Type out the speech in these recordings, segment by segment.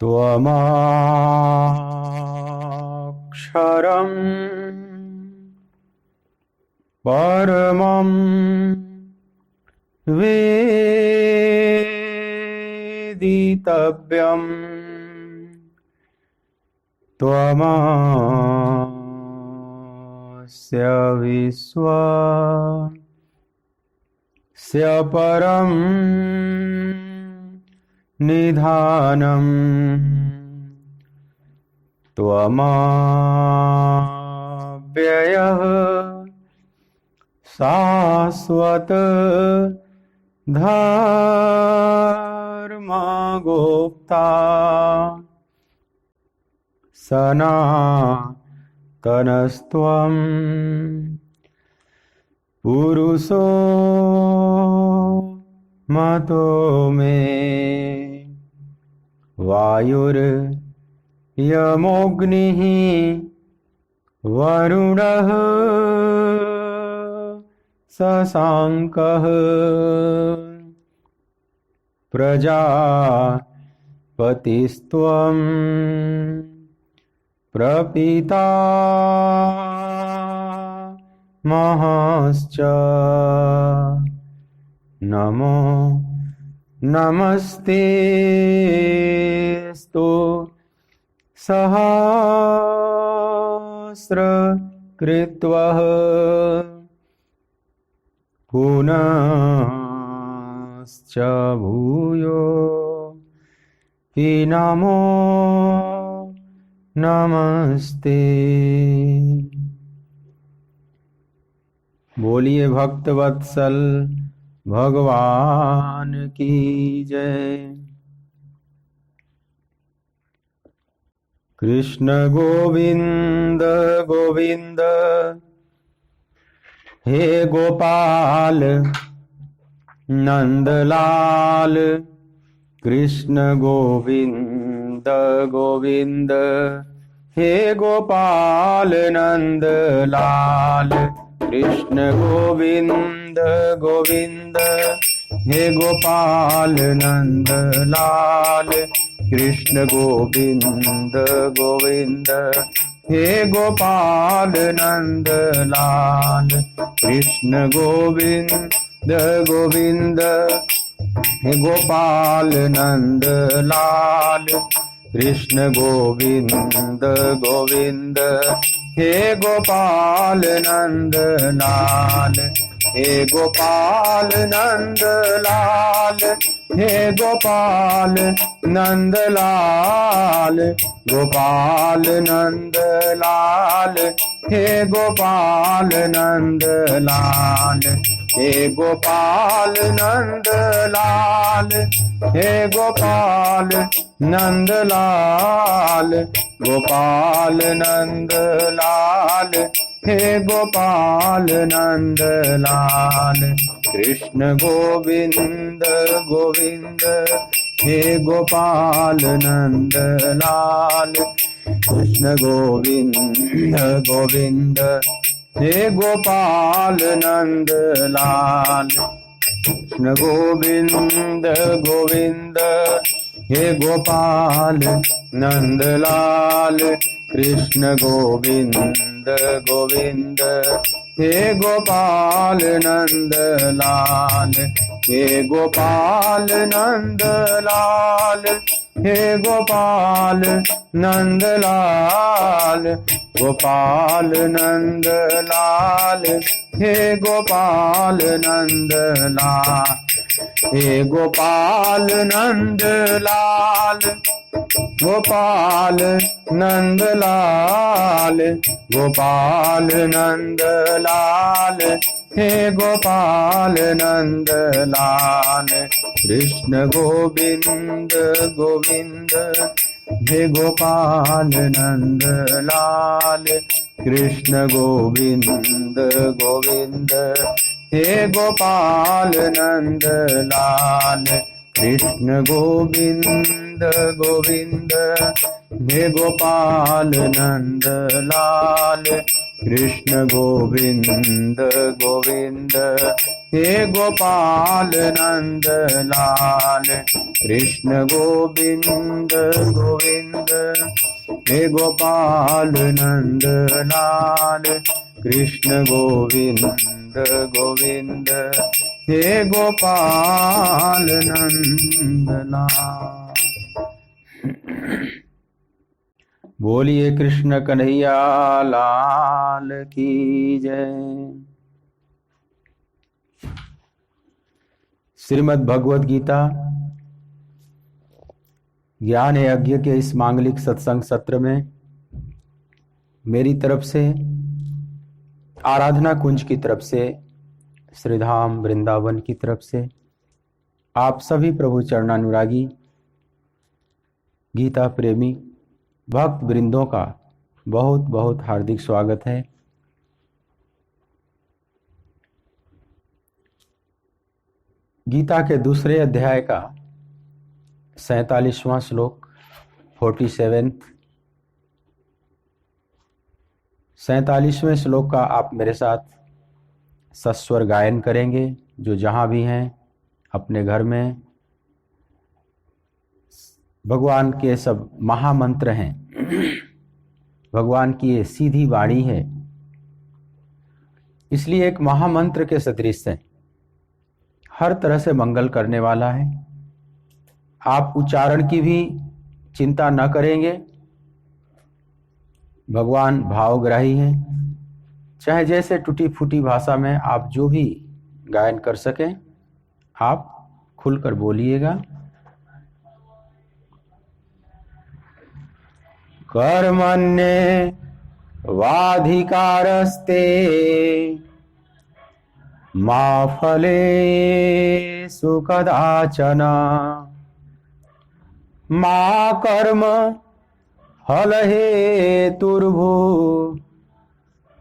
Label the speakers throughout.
Speaker 1: त्वमक्षरम् परमं वेदितव्यम् त्वमस्य विश्वस्य परं निधानम् त्वमव्ययः शाश्वत धर्मगोप्ता सनातनस्त्वं पुरुषो मतो मे वायुर्यमोऽग्निः वरुणः शशाङ्कः प्रजापतिस्त्वं प्रपितामहश्च नमो नमस्तेस्तु सहस्रकृत्वः पुनश्च भूयो हि नमो नमस्ते। बोलिए भक्तवत्सल भगवान की जय। कृष्ण गोविंद गोविंद हे गोपाल नंदलाल। कृष्ण गोविंद गोविंद हे गोपाल नंदलाल। कृष्ण गोविंद गोविंद हे गोपाल नंदलाल। कृष्ण गोविंद गोविंद हे गोपाल नंदलाल। कृष्ण गोविंद गोविंद हे गोपाल नंदलाल। कृष्ण गोविंद गोविंद हे गोपाल नंदलाल। हे गोपाल नंदलाल हे गोपाल नंदलाल। गोपाल नंदलाल हे गोपाल नंदलाल। हे गोपाल नंदलाल हे गोपाल नंदलाल। गोपाल नंदलाल हे गोपाल नंदलाल। कृष्ण गोविंद गोविंद हे गोपाल नंदलाल। कृष्ण गोविंद गोविंद हे गोपाल नंदलाल। कृष्ण गोविंद गोविंद हे गोपाल नंदलाल। कृष्ण गोविंद गोविंद हे गोपाल नंदलाल। हे गोपाल नंदलाल हे गोपाल नंदलाल। गोपाल नंदलाल हे गोपाल नंदलाल। हे गोपाल नंदलाल गोपाल नंदलाल। गोपाल नंदलाल हे गोपाल नंदलाल। कृष्ण गोविंद गोविंद हे गोपाल नंदलाल। कृष्ण गोविंद गोविंद हे गोपाल नंदलाल। कृष्ण गोविंद गोविंद हे गोपाल नंदलाल। कृष्ण गोविंद गोविंद हे गोपाल नंद लाल कृष्ण गोविंद गोविंद हे गोपाल नंद लाल कृष्ण गोविंद गोविंद हे गोपाल नंद लाल। बोलिए कृष्ण कन्हैया लाल की जय। श्रीमद् भगवद गीता ज्ञान यज्ञ के इस मांगलिक सत्संग सत्र में मेरी तरफ से, आराधना कुंज की तरफ से, श्रीधाम वृंदावन की तरफ से आप सभी प्रभु चरणानुरागी गीता प्रेमी भक्त वृंदों का बहुत बहुत हार्दिक स्वागत है। गीता के दूसरे अध्याय का 47वां श्लोक 47वें श्लोक का आप मेरे साथ सस्वर गायन करेंगे। जो जहाँ भी हैं अपने घर में, भगवान के सब महामंत्र हैं, भगवान की ये सीधी वाणी है, इसलिए एक महामंत्र के सदृश है, हर तरह से मंगल करने वाला है। आप उच्चारण की भी चिंता न करेंगे, भगवान भावग्राही हैं। चाहे जैसे टूटी फूटी भाषा में आप जो भी गायन कर सकें, आप खुलकर बोलिएगा। कर्मण्ये वाधिकारस्ते मा फलेषु कदाचन मा कर्म फलहेतुर्भू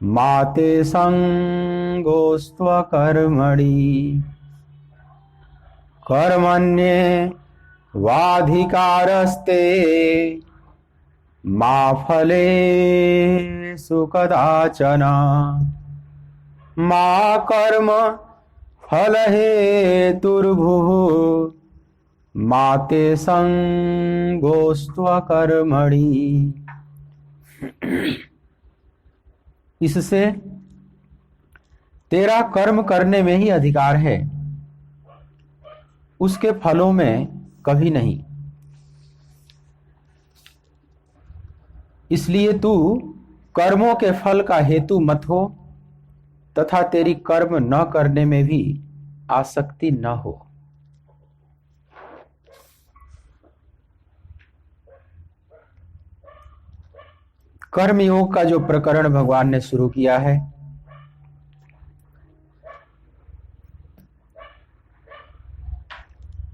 Speaker 1: मा ते संगोस्त्वकर्मणि। कर्मण्ये वाधिकारस्ते मा फलेषु कदाचन मा कर्म फलहेतुर्भुः मा ते संगोस्त्वकर्मणि। इससे तेरा कर्म करने में ही अधिकार है, उसके फलों में कभी नहीं। इसलिए तू कर्मों के फल का हेतु मत हो तथा तेरी कर्म न करने में भी आसक्ति न हो। कर्म योग का जो प्रकरण भगवान ने शुरू किया है,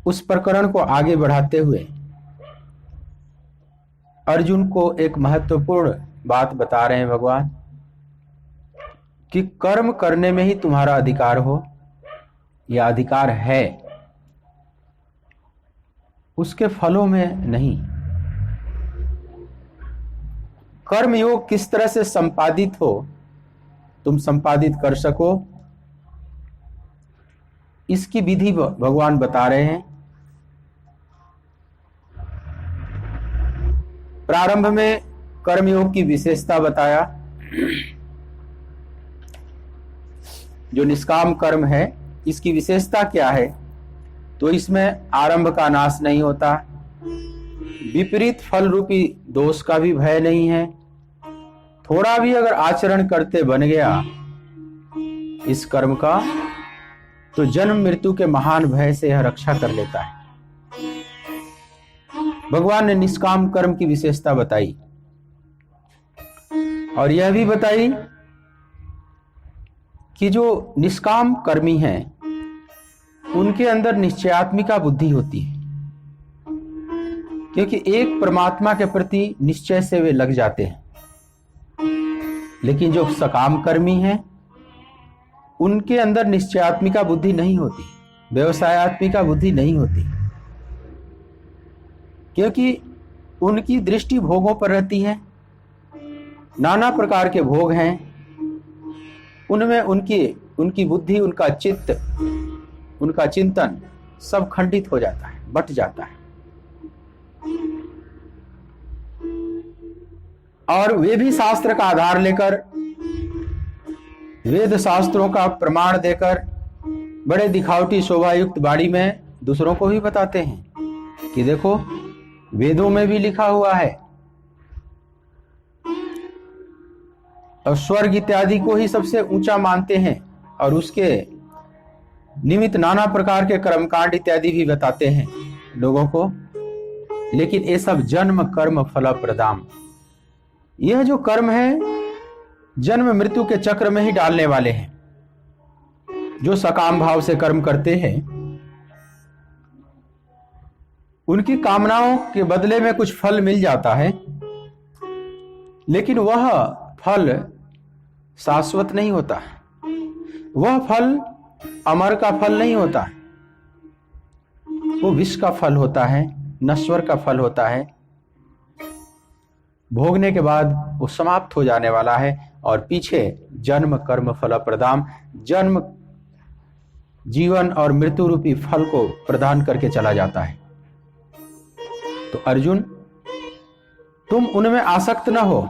Speaker 1: उस प्रकरण को आगे बढ़ाते हुए अर्जुन को एक महत्वपूर्ण बात बता रहे हैं भगवान कि कर्म करने में ही तुम्हारा अधिकार हो, यह अधिकार है, उसके फलों में नहीं। कर्म योग किस तरह से संपादित हो, तुम संपादित कर सको, इसकी विधि भगवान बता रहे हैं। प्रारंभ में कर्मयोग की विशेषता बताया। जो निष्काम कर्म है, इसकी विशेषता क्या है? तो इसमें आरंभ का नाश नहीं होता, विपरीत फल रूपी दोष का भी भय नहीं है। थोड़ा भी अगर आचरण करते बन गया इस कर्म का, तो जन्म मृत्यु के महान भय से यह रक्षा कर लेता है। भगवान ने निष्काम कर्म की विशेषता बताई और यह भी बताई कि जो निष्काम कर्मी हैं उनके अंदर निश्चयात्मिका बुद्धि होती है, क्योंकि एक परमात्मा के प्रति निश्चय से वे लग जाते हैं। लेकिन जो सकाम कर्मी हैं उनके अंदर निश्चयात्मिका बुद्धि नहीं होती, व्यवसायात्मिका बुद्धि नहीं होती, क्योंकि उनकी दृष्टि भोगों पर रहती है। नाना प्रकार के भोग हैं, उनमें उनकी उनकी बुद्धि, उनका चित्त, उनका चिंतन सब खंडित हो जाता है, बट जाता है। और वे भी शास्त्र का आधार लेकर, वेद शास्त्रों का प्रमाण देकर बड़े दिखावटी शोभायुक्त बाड़ी में दूसरों को भी बताते हैं कि देखो वेदों में भी लिखा हुआ है, और स्वर्ग इत्यादि को ही सबसे ऊंचा मानते हैं और उसके निमित्त नाना प्रकार के कर्मकांड इत्यादि भी बताते हैं लोगों को। लेकिन ये सब जन्म कर्म फल प्रदाम, यह जो कर्म है जन्म मृत्यु के चक्र में ही डालने वाले हैं। जो सकाम भाव से कर्म करते हैं उनकी कामनाओं के बदले में कुछ फल मिल जाता है, लेकिन वह फल शाश्वत नहीं होता, वह फल अमर का फल नहीं होता, वो विष का फल होता है, नश्वर का फल होता है। भोगने के बाद वो समाप्त हो जाने वाला है और पीछे जन्म कर्म फल प्रदान, जन्म जीवन और मृत्यु रूपी फल को प्रदान करके चला जाता है। तो अर्जुन, तुम उनमें आसक्त न हो।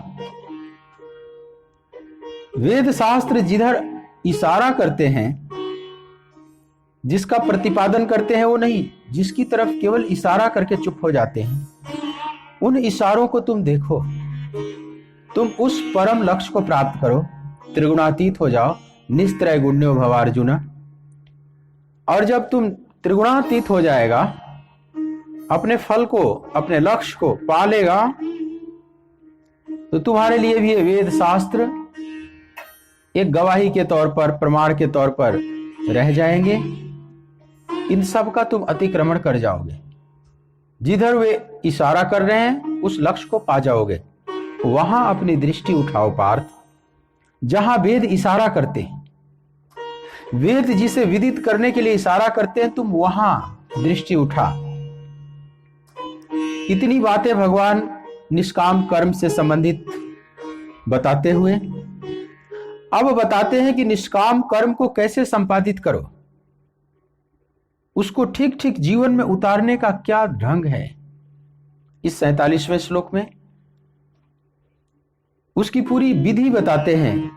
Speaker 1: वेद शास्त्र जिधर इशारा करते हैं, जिसका प्रतिपादन करते हैं वो नहीं, जिसकी तरफ केवल इशारा करके चुप हो जाते हैं, उन इशारों को तुम देखो। तुम उस परम लक्ष्य को प्राप्त करो, त्रिगुणातीत हो जाओ, निस्त्रय गुण्यो भव अर्जुन। और जब तुम त्रिगुणातीत हो जाएगा, अपने फल को, अपने लक्ष्य को पा लेगा, तो तुम्हारे लिए भी ये वेद शास्त्र एक गवाही के तौर पर, प्रमाण के तौर पर रह जाएंगे। इन सब का तुम अतिक्रमण कर जाओगे। जिधर वे इशारा कर रहे हैं उस लक्ष्य को पा जाओगे। वहां अपनी दृष्टि उठाओ पार्थ, जहां वेद इशारा करते हैं। वेद जिसे विदित करने के लिए इशारा करते हैं, तुम वहां दृष्टि उठा। इतनी बातें भगवान निष्काम कर्म से संबंधित बताते हुए अब बताते हैं कि निष्काम कर्म को कैसे संपादित करो, उसको ठीक ठीक जीवन में उतारने का क्या ढंग है। इस 47वें श्लोक में उसकी पूरी विधि बताते हैं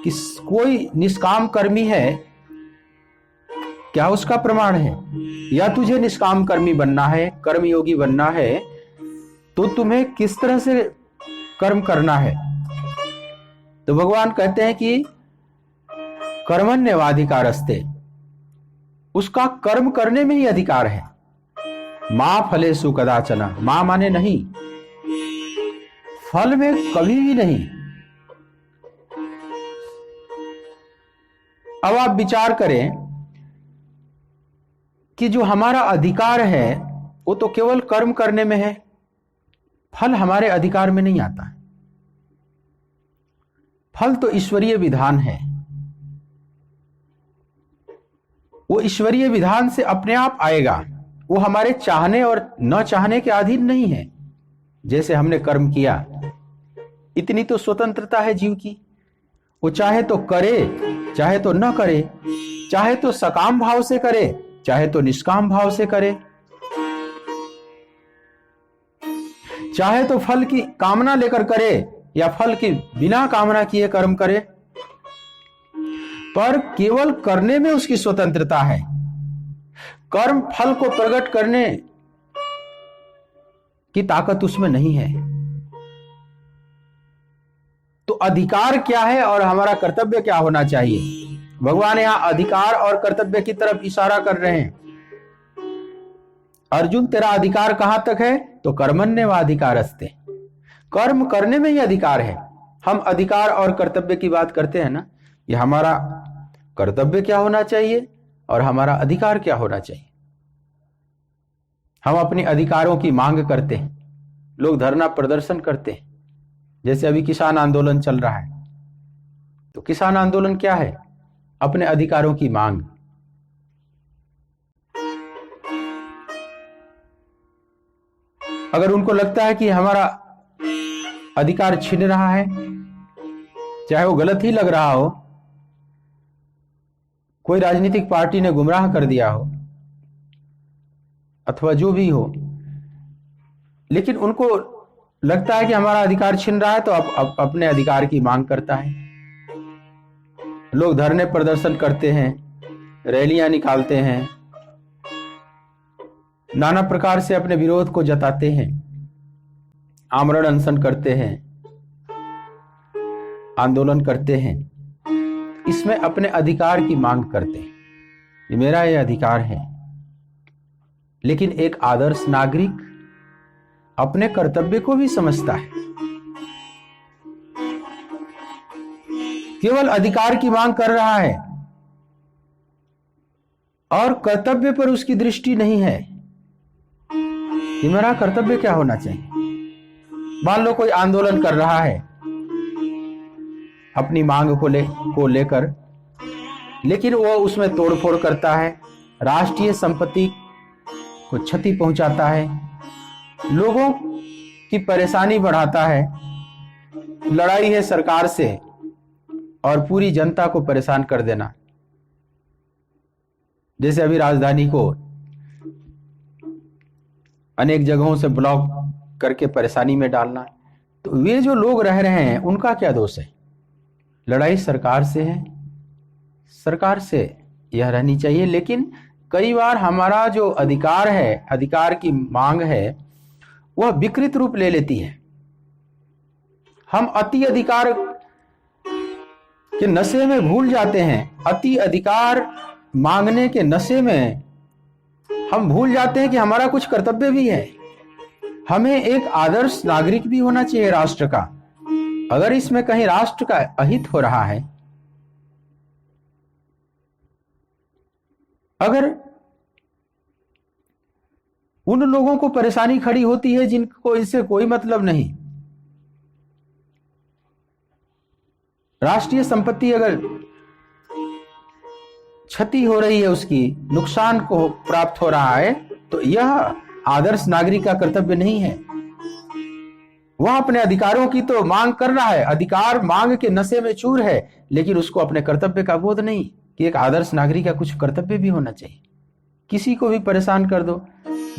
Speaker 1: कि कोई निष्काम कर्मी है, क्या उसका प्रमाण है। या तुझे निष्काम कर्मी बनना है, कर्मयोगी बनना है, तो तुम्हें किस तरह से कर्म करना है। तो भगवान कहते हैं कि कर्मण्येवाधिकारस्ते, उसका कर्म करने में ही अधिकार है। मां फलेषु कदाचन, मां माने नहीं, फल में कभी भी नहीं। अब आप विचार करें कि जो हमारा अधिकार है वो तो केवल कर्म करने में है, फल हमारे अधिकार में नहीं आता। फल तो ईश्वरीय विधान है, वो ईश्वरीय विधान से अपने आप आएगा। वो हमारे चाहने और न चाहने के अधीन नहीं है। जैसे हमने कर्म किया, इतनी तो स्वतंत्रता है जीव की। वो चाहे तो करे, चाहे तो न करे, चाहे तो सकाम भाव से करे, चाहे तो निष्काम भाव से करे, चाहे तो फल की कामना लेकर करे या फल की बिना कामना किए कर्म करे, पर केवल करने में उसकी स्वतंत्रता है। कर्म फल को प्रकट करने की ताकत उसमें नहीं है। तो अधिकार क्या है और हमारा कर्तव्य क्या होना चाहिए। भगवान यहां अधिकार और कर्तव्य की तरफ इशारा कर रहे हैं। अर्जुन, तेरा अधिकार कहां तक है, तो कर्मण्येवाधिकारस्ते, कर्म करने में ही अधिकार है। हम अधिकार और कर्तव्य की बात करते हैं ना, ये हमारा कर्तव्य क्या होना चाहिए और हमारा अधिकार क्या होना चाहिए। हम अपने अधिकारों की मांग करते हैं, लोग धरना प्रदर्शन करते हैं। जैसे अभी किसान आंदोलन चल रहा है, तो किसान आंदोलन क्या है, अपने अधिकारों की मांग। अगर उनको लगता है कि हमारा अधिकार छिन रहा है चाहे वो गलत ही लग रहा हो, कोई राजनीतिक पार्टी ने गुमराह कर दिया हो अथवा जो भी हो, लेकिन उनको लगता है कि हमारा अधिकार छिन रहा है तो अपने अधिकार की मांग करता है। लोग धरने प्रदर्शन करते हैं, रैलियां निकालते हैं, नाना प्रकार से अपने विरोध को जताते हैं, आमरण अनशन करते हैं, आंदोलन करते हैं, इसमें अपने अधिकार की मांग करते हैं, ये मेरा ये अधिकार है। लेकिन एक आदर्श नागरिक अपने कर्तव्य को भी समझता है, केवल अधिकार की मांग कर रहा है और कर्तव्य पर उसकी दृष्टि नहीं है कि मेरा कर्तव्य क्या होना चाहिए। मान लो कोई आंदोलन कर रहा है अपनी मांग को लेकर, लेकिन वो उसमें तोड़फोड़ करता है, राष्ट्रीय संपत्ति को क्षति पहुंचाता है, लोगों की परेशानी बढ़ाता है, लड़ाई है सरकार से और पूरी जनता को परेशान कर देना। जैसे अभी राजधानी को अनेक जगहों से ब्लॉक करके परेशानी में डालना, तो वे जो लोग रह रहे हैं उनका क्या दोष है? लड़ाई सरकार से है, सरकार से यह रहनी चाहिए। लेकिन कई बार हमारा जो अधिकार है, अधिकार की मांग है, वह विकृत रूप ले लेती है। हम अति अधिकार के नशे में भूल जाते हैं, अति अधिकार मांगने के नशे में हम भूल जाते हैं कि हमारा कुछ कर्तव्य भी है। हमें एक आदर्श नागरिक भी होना चाहिए राष्ट्र का। अगर इसमें कहीं राष्ट्र का अहित हो रहा है, अगर उन लोगों को परेशानी खड़ी होती है जिनको इससे कोई मतलब नहीं, राष्ट्रीय संपत्ति अगर क्षति हो रही है, उसकी नुकसान को प्राप्त हो रहा है, तो यह आदर्श नागरिक का कर्तव्य नहीं है। वह अपने अधिकारों की तो मांग कर रहा है, अधिकार मांग के नशे में चूर है, लेकिन उसको अपने कर्तव्य का बोध नहीं कि एक आदर्श नागरिक का कुछ कर्तव्य भी होना चाहिए। किसी को भी परेशान कर दो,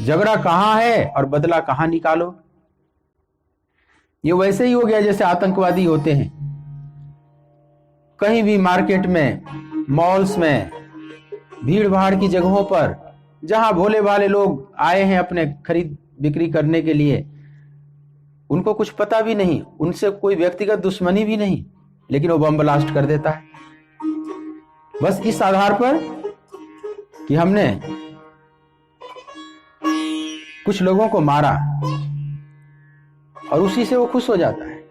Speaker 1: झगड़ा कहां है और बदला कहां निकालो। ये वैसे ही हो गया जैसे आतंकवादी होते हैं। कहीं भी मार्केट में, मॉल्स में, भीड़ भाड़ की जगहों पर जहां भोले भाले लोग आए हैं अपने खरीद बिक्री करने के लिए, उनको कुछ पता भी नहीं, उनसे कोई व्यक्तिगत दुश्मनी भी नहीं, लेकिन वो बम ब्लास्ट कर देता है बस इस आधार पर कि हमने कुछ लोगों को मारा, और उसी से वो खुश हो जाता है।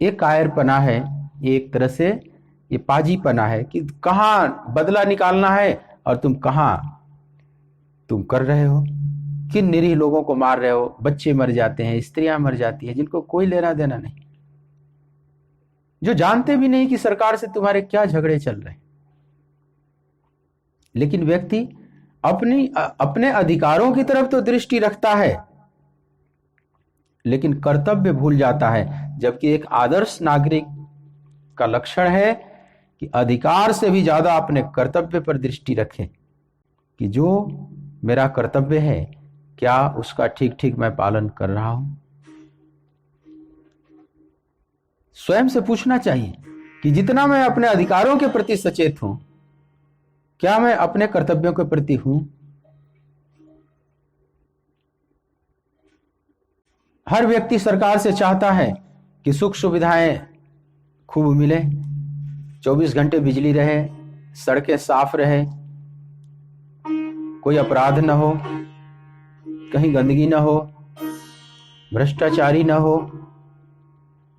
Speaker 1: एक कायरपना है, एक तरह से ये पाजीपना है कि कहां बदला निकालना है और तुम कर रहे हो, किन निरीह लोगों को मार रहे हो। बच्चे मर जाते हैं, स्त्रियां मर जाती हैं, जिनको कोई लेना देना नहीं, जो जानते भी नहीं कि सरकार से तुम्हारे क्या झगड़े चल रहे हैं। लेकिन व्यक्ति अपने अधिकारों की तरफ तो दृष्टि रखता है, लेकिन कर्तव्य भूल जाता है। जबकि एक आदर्श नागरिक का लक्षण है कि अधिकार से भी ज्यादा अपने कर्तव्य पर दृष्टि रखें कि जो मेरा कर्तव्य है, क्या उसका ठीक ठीक मैं पालन कर रहा हूं। स्वयं से पूछना चाहिए कि जितना मैं अपने अधिकारों के प्रति सचेत हूं, क्या मैं अपने कर्तव्यों के प्रति हूं। हर व्यक्ति सरकार से चाहता है कि सुख सुविधाएं खूब मिले, 24 घंटे बिजली रहे, सड़कें साफ रहे, कोई अपराध न हो, कहीं गंदगी न हो, भ्रष्टाचारी न हो।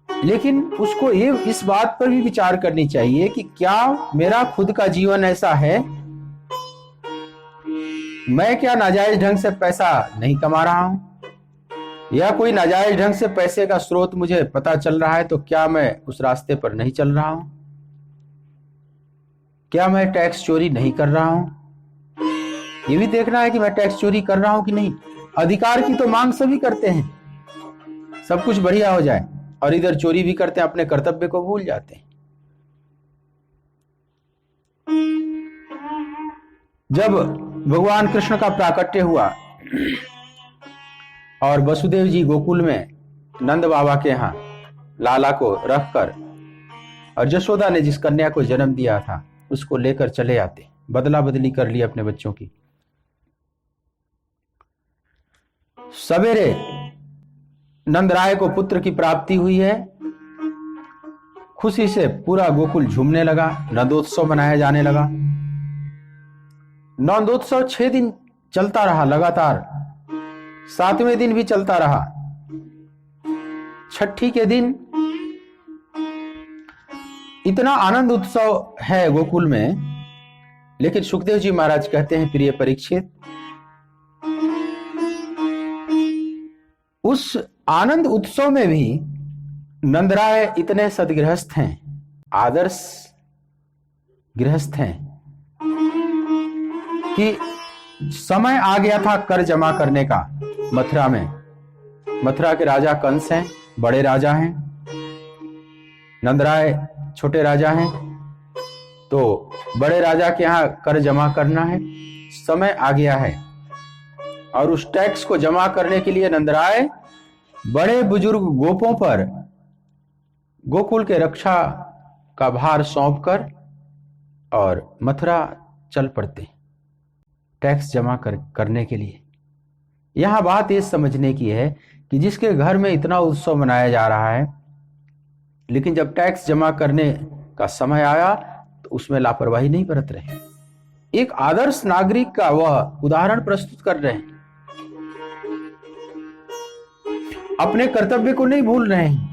Speaker 1: लेकिन उसको ये इस बात पर भी विचार करनी चाहिए कि क्या मेरा खुद का जीवन ऐसा है, मैं क्या नाजायज ढंग से पैसा नहीं कमा रहा हूं, या कोई नाजायज ढंग से पैसे का स्रोत मुझे पता चल रहा है तो क्या मैं उस रास्ते पर नहीं चल रहा हूं, क्या मैं टैक्स चोरी नहीं कर रहा हूं। ये भी देखना है कि मैं टैक्स चोरी कर रहा हूं कि नहीं। अधिकार की तो मांग सभी करते हैं, सब कुछ बढ़िया हो जाए, और इधर चोरी भी करते हैं, अपने कर्तव्य को भूल जाते हैं। जब भगवान कृष्ण का प्राकट्य हुआ और वसुदेव जी गोकुल में नंद बाबा के यहाँ लाला को रखकर और जशोदा ने जिस कन्या को जन्म दिया था उसको लेकर चले आते, बदला बदली कर ली अपने बच्चों की। सवेरे नंदराय को पुत्र की प्राप्ति हुई है। खुशी से पूरा गोकुल झूमने लगा, नंदोत्सव मनाया जाने लगा। नंदोत्सव 6 दिन चलता रहा लगातार, 7वें दिन भी चलता रहा। छठी के दिन इतना आनंद उत्सव है गोकुल में, लेकिन सुखदेव जी महाराज कहते हैं, प्रिय परीक्षित, उस आनंद उत्सव में भी नंदराय इतने सदगृहस्थ हैं, आदर्श गृहस्थ हैं कि समय आ गया था कर जमा करने का। मथुरा में, मथुरा के राजा कंस हैं, बड़े राजा हैं, नंदराय छोटे राजा हैं, तो बड़े राजा के यहाँ कर जमा करना है, समय आ गया है। और उस टैक्स को जमा करने के लिए नंदराय बड़े बुजुर्ग गोपों पर गोकुल के रक्षा का भार सौंपकर और मथुरा चल पड़ते टैक्स जमा करने के लिए। यहां बात ये समझने की है कि जिसके घर में इतना उत्सव मनाया जा रहा है, लेकिन जब टैक्स जमा करने का समय आया तो उसमें लापरवाही नहीं बरत रहे। एक आदर्श नागरिक का वह उदाहरण प्रस्तुत कर रहे हैं, अपने कर्तव्य को नहीं भूल रहे हैं,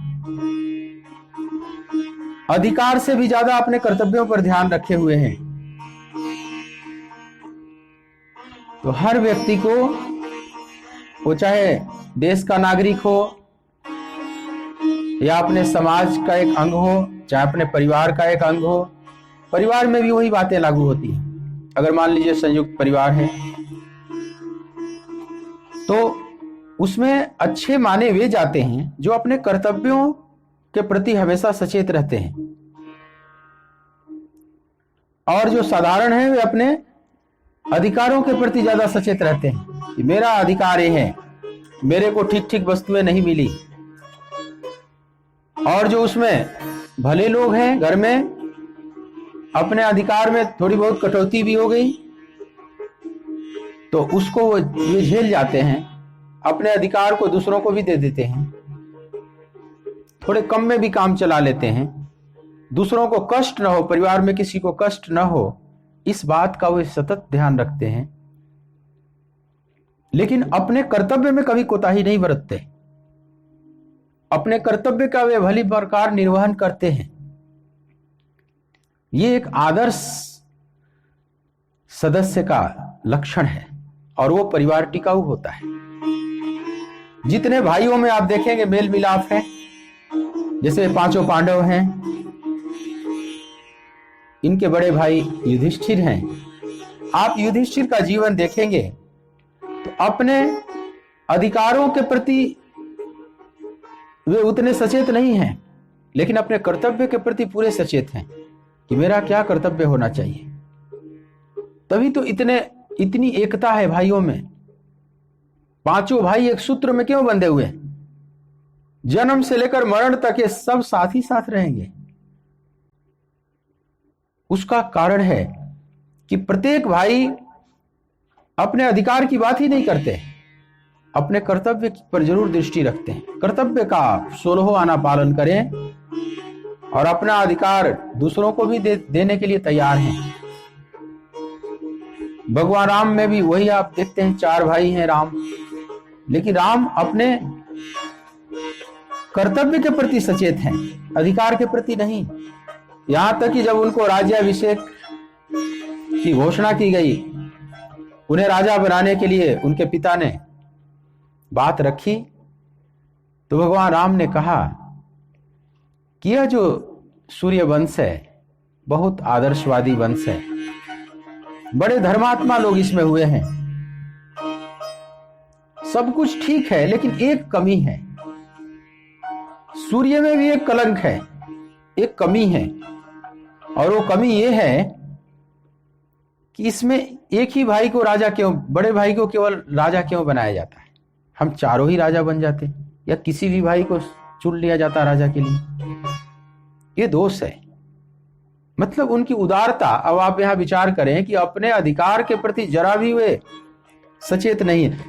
Speaker 1: अधिकार से भी ज्यादा अपने कर्तव्यों पर ध्यान रखे हुए हैं। तो हर व्यक्ति को, वो चाहे देश का नागरिक हो या अपने समाज का एक अंग हो, चाहे अपने परिवार का एक अंग हो, परिवार में भी वही बातें लागू होती हैं। अगर मान लीजिए संयुक्त परिवार है तो उसमें अच्छे माने वे जाते हैं जो अपने कर्तव्यों के प्रति हमेशा सचेत रहते हैं, और जो साधारण हैं वे अपने अधिकारों के प्रति ज्यादा सचेत रहते हैं कि मेरा अधिकार ये है, मेरे को ठीक ठीक वस्तुएं नहीं मिली। और जो उसमें भले लोग हैं, घर में अपने अधिकार में थोड़ी बहुत कटौती भी हो गई तो उसको वो झेल जाते हैं, अपने अधिकार को दूसरों को भी दे देते हैं, थोड़े कम में भी काम चला लेते हैं, दूसरों को कष्ट न हो, परिवार में किसी को कष्ट न हो, इस बात का वे सतत ध्यान रखते हैं। लेकिन अपने कर्तव्य में कभी कोताही नहीं बरतते, अपने कर्तव्य का वे भली प्रकार निर्वहन करते हैं। ये एक आदर्श सदस्य का लक्षण है और वो परिवार टिकाऊ होता है। जितने भाइयों में आप देखेंगे मेल मिलाप है, जैसे 5 पांडव हैं, इनके बड़े भाई युधिष्ठिर हैं। आप युधिष्ठिर का जीवन देखेंगे तो अपने अधिकारों के प्रति वे उतने सचेत नहीं हैं, लेकिन अपने कर्तव्य के प्रति पूरे सचेत हैं कि मेरा क्या कर्तव्य होना चाहिए। तभी तो इतनी एकता है भाइयों में। 5 भाई एक सूत्र में क्यों बंधे हुए हैं? जन्म से लेकर मरण तक ये सब साथ ही साथ रहेंगे। उसका कारण है कि प्रत्येक भाई अपने अधिकार की बात ही नहीं करते, अपने कर्तव्य पर जरूर दृष्टि रखते हैं। कर्तव्य का 16 आना पालन करें और अपना अधिकार दूसरों को भी देने के लिए तैयार हैं। भगवान राम में भी वही आप देखते हैं, 4 भाई हैं राम, लेकिन राम अपने कर्तव्य के प्रति सचेत हैं, अधिकार के प्रति नहीं। यहां तक कि जब उनको राज्याभिषेक की घोषणा की गई, उन्हें राजा बनाने के लिए उनके पिता ने बात रखी, तो भगवान राम ने कहा कि यह जो सूर्य वंश है बहुत आदर्शवादी वंश है, बड़े धर्मात्मा लोग इसमें हुए हैं, सब कुछ ठीक है, लेकिन एक कमी है। सूर्य में भी एक कलंक है, एक कमी है, और वो कमी ये है कि इसमें एक ही भाई को राजा क्यों, बड़े भाई को केवल राजा क्यों बनाया जाता है? हम चारों ही राजा बन जाते, या किसी भी भाई को चुन लिया जाता राजा के लिए। ये दोष है। मतलब उनकी उदारता, अब आप यहां विचार करें कि अपने अधिकार के प्रति जरा भी वे सचेत नहीं है,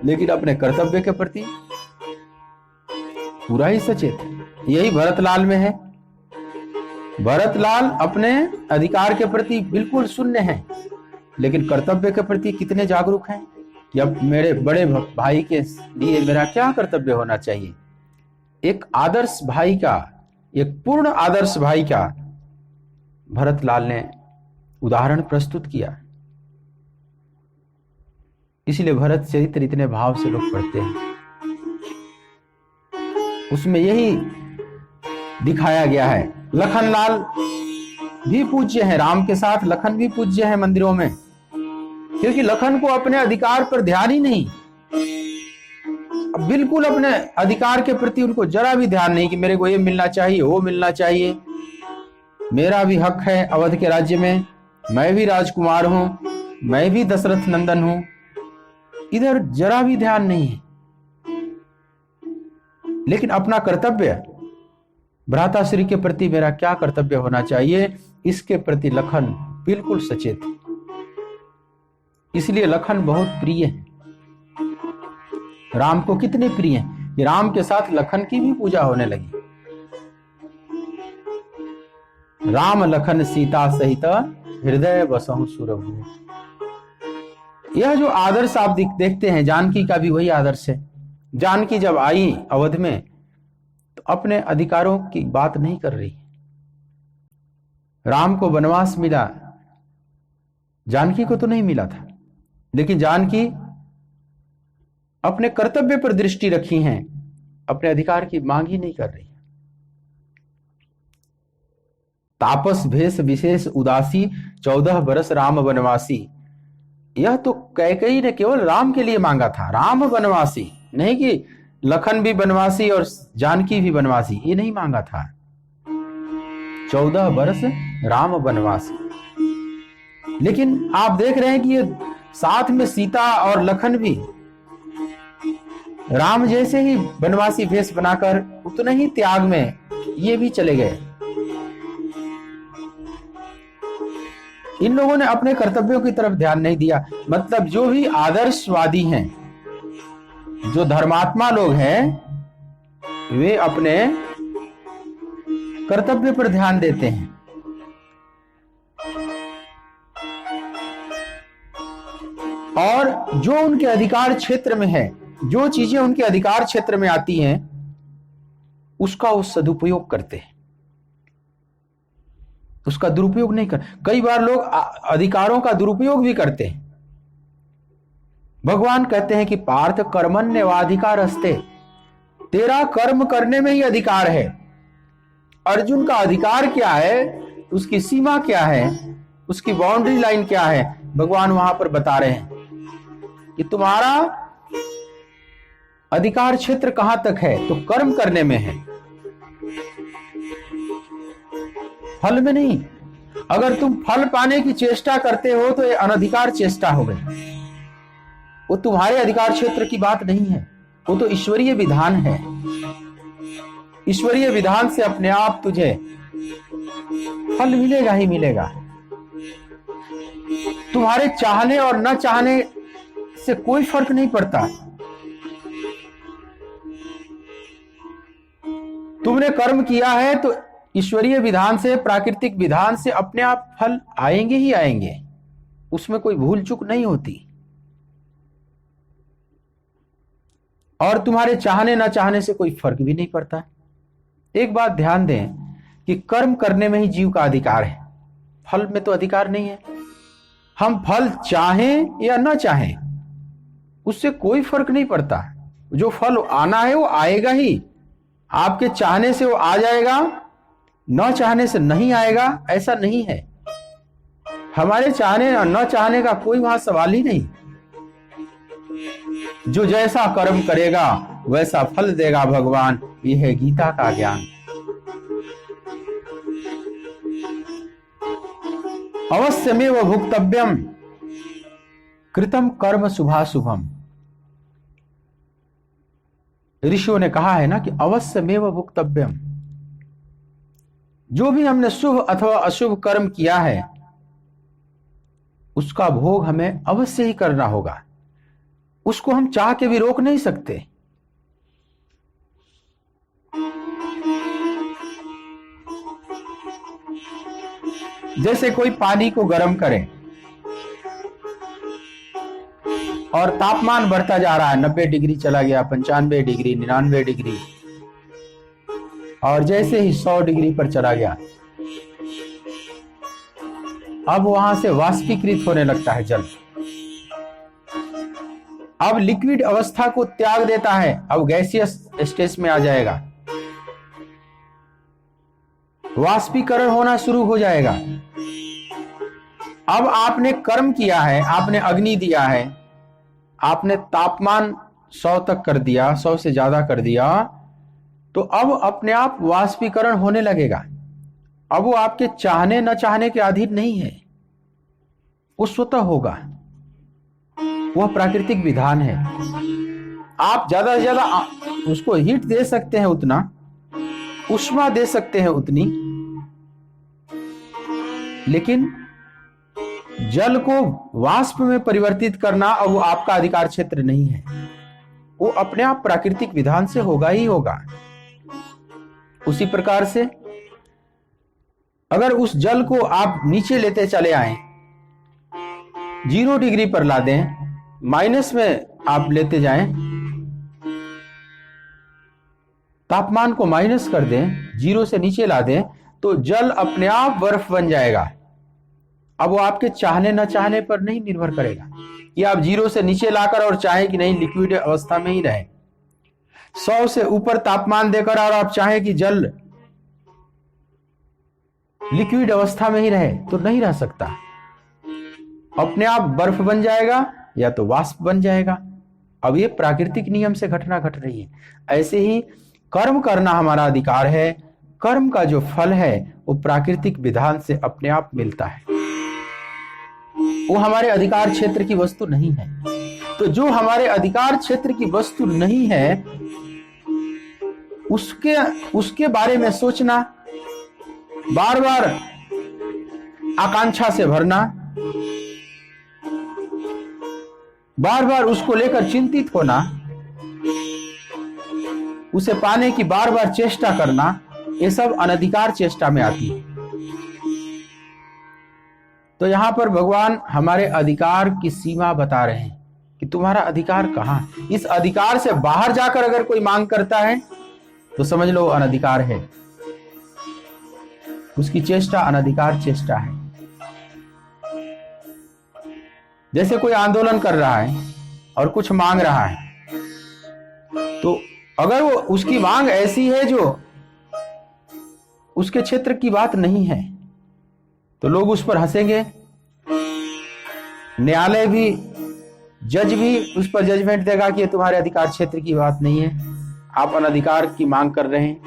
Speaker 1: लेकिन अपने कर्तव्य के प्रति पूरा ही सचेत है। यही भरतलाल में है। भरतलाल अपने अधिकार के प्रति बिल्कुल शून्य हैं, लेकिन कर्तव्य के प्रति कितने जागरूक हैं कि अब मेरे बड़े भाई के लिए मेरा क्या कर्तव्य होना चाहिए। एक आदर्श भाई का, एक पूर्ण आदर्श भाई का भरतलाल ने उदाहरण प्रस्तुत किया। इसलिए भरत चरित्र इतने भाव से लोग पढ़ते हैं। उसमें यही दिखाया गया है। लखनलाल भी पूज्य है, राम के साथ लखन भी पूज्य है मंदिरों में, क्योंकि लखन को अपने अधिकार पर ध्यान ही नहीं, बिल्कुल अपने अधिकार के प्रति उनको जरा भी ध्यान नहीं कि मेरे को ये मिलना चाहिए, वो मिलना चाहिए, मेरा भी हक है अवध के राज्य में, मैं भी राजकुमार हूं, मैं भी दशरथ नंदन हूं, इधर जरा भी ध्यान नहीं है। लेकिन अपना कर्तव्य, भ्राताश्री के प्रति मेरा क्या कर्तव्य होना चाहिए, इसके प्रति लखन बिल्कुल सचेत है। इसलिए लखन बहुत प्रिय है। राम को कितने प्रिय हैं कि राम के साथ लखन की भी पूजा होने लगी। राम लखन सीता सहित हृदय बसहु सुरभु। यह जो आदर्श आप देखते हैं, जानकी का भी वही आदर्श है। जानकी जब आई अवध में तो अपने अधिकारों की बात नहीं कर रही। राम को वनवास मिला, जानकी को तो नहीं मिला था, लेकिन जानकी अपने कर्तव्य पर दृष्टि रखी हैं, अपने अधिकार की मांग ही नहीं कर रही। तापस भेष विशेष उदासी 14 बरस राम वनवासी। यह तो कैकेयी ने केवल राम के लिए मांगा था, राम वनवासी, नहीं कि लखन भी वनवासी और जानकी भी वनवासी, ये नहीं मांगा था। 14 बरस राम वनवासी। लेकिन आप देख रहे हैं कि ये साथ में सीता और लखन भी राम जैसे ही वनवासी भेष बनाकर उतने ही त्याग में ये भी चले गए। इन लोगों ने अपने कर्तव्यों की तरफ ध्यान नहीं दिया। मतलब जो भी आदर्शवादी हैं, जो धर्मात्मा लोग हैं, वे अपने कर्तव्य पर ध्यान देते हैं। और जो उनके अधिकार क्षेत्र में है, जो चीजें उनके अधिकार क्षेत्र में आती हैं, उसका वो सदुपयोग करते हैं, उसका दुरुपयोग नहीं कर। कई बार लोग अधिकारों का दुरुपयोग भी करते हैं। भगवान कहते हैं कि पार्थ कर्मण्येवाधिकार अस्ते, तेरा कर्म करने में ही अधिकार है। अर्जुन का अधिकार क्या है, उसकी सीमा क्या है, उसकी बाउंड्री लाइन क्या है, भगवान वहां पर बता रहे हैं कि तुम्हारा अधिकार क्षेत्र कहां तक है, तो कर्म करने में है, फल में नहीं। अगर तुम फल पाने की चेष्टा करते हो तो ये अनधिकार चेष्टा हो गई। वो तुम्हारे अधिकार क्षेत्र की बात नहीं है, वो तो ईश्वरीय विधान है। ईश्वरीय विधान से अपने आप तुझे फल मिलेगा ही मिलेगा। तुम्हारे चाहने और न चाहने से कोई फर्क नहीं पड़ता। तुमने कर्म किया है तो ईश्वरीय विधान से, प्राकृतिक विधान से अपने आप फल आएंगे ही आएंगे, उसमें कोई भूल चूक नहीं होती। और तुम्हारे चाहने ना चाहने से कोई फर्क भी नहीं पड़ता। एक बात ध्यान दें कि कर्म करने में ही जीव का अधिकार है, फल में तो अधिकार नहीं है। हम फल चाहें या ना चाहें उससे कोई फर्क नहीं पड़ता। जो फल आना है वो आएगा ही। आपके चाहने से वो आ जाएगा, न चाहने से नहीं आएगा, ऐसा नहीं है। हमारे चाहने और न चाहने का कोई वहां सवाल ही नहीं। जो जैसा कर्म करेगा वैसा फल देगा भगवान। यह है गीता का ज्ञान। अवश्यमेव भुक्तव्यम कृतम कर्म शुभाशुभम। ऋषियों ने कहा है ना कि अवश्यमेव भुक्तव्यम, जो भी हमने शुभ अथवा अशुभ कर्म किया है उसका भोग हमें अवश्य ही करना होगा। उसको हम चाह के भी रोक नहीं सकते। जैसे कोई पानी को गर्म करे और तापमान बढ़ता जा रहा है, 90 डिग्री चला गया, 95 डिग्री, 99 डिग्री, और जैसे ही 100 डिग्री पर चला गया, अब वहां से वाष्पीकृत होने लगता है जल। अब लिक्विड अवस्था को त्याग देता है, अब गैसियस स्टेज में आ जाएगा, वाष्पीकरण होना शुरू हो जाएगा। अब आपने कर्म किया है, आपने अग्नि दिया है, आपने तापमान 100 तक कर दिया, 100 से ज्यादा कर दिया, तो अब अपने आप वाष्पीकरण होने लगेगा। अब वो आपके चाहने न चाहने के अधीन नहीं है, वो स्वतः होगा। वह प्राकृतिक विधान है। आप ज्यादा से ज्यादा उसको हीट दे सकते हैं, उतना उष्मा दे सकते हैं उतनी, लेकिन जल को वाष्प में परिवर्तित करना अब वो आपका अधिकार क्षेत्र नहीं है। वो अपने आप प्राकृतिक विधान से होगा ही होगा। उसी प्रकार से अगर उस जल को आप नीचे लेते चले आए, 0 डिग्री पर ला दें, माइनस में आप लेते जाएं, तापमान को माइनस कर दें, 0 से नीचे ला दें, तो जल अपने आप बर्फ बन जाएगा। अब वो आपके चाहने न चाहने पर नहीं निर्भर करेगा कि आप 0 से नीचे लाकर और चाहे कि नहीं लिक्विड अवस्था में ही रहे। 100 से ऊपर तापमान देकर और आप चाहे कि जल लिक्विड अवस्था में ही रहे, तो नहीं रह सकता। अपने आप बर्फ बन जाएगा या तो वाष्प बन जाएगा। अब ये प्राकृतिक नियम से घटना घट रही है। ऐसे ही कर्म करना हमारा अधिकार है। कर्म का जो फल है वो प्राकृतिक विधान से अपने आप मिलता है, वो हमारे अधिकार क्षेत्र की वस्तु नहीं है। तो जो हमारे अधिकार क्षेत्र की वस्तु नहीं है, उसके बारे में सोचना, बार बार आकांक्षा से भरना, बार बार उसको लेकर चिंतित होना, उसे पाने की बार बार चेष्टा करना, ये सब अनधिकार चेष्टा में आती है। तो यहां पर भगवान हमारे अधिकार की सीमा बता रहे हैं कि तुम्हारा अधिकार कहां। इस अधिकार से बाहर जाकर अगर कोई मांग करता है तो समझ लो अनधिकार है, उसकी चेष्टा अनधिकार चेष्टा है। जैसे कोई आंदोलन कर रहा है और कुछ मांग रहा है, तो अगर वो उसकी मांग ऐसी है जो उसके क्षेत्र की बात नहीं है, तो लोग उस पर हंसेंगे, न्यायालय भी, जज भी उस पर जजमेंट देगा कि ये तुम्हारे अधिकार क्षेत्र की बात नहीं है, आप अनधिकार की मांग कर रहे हैं।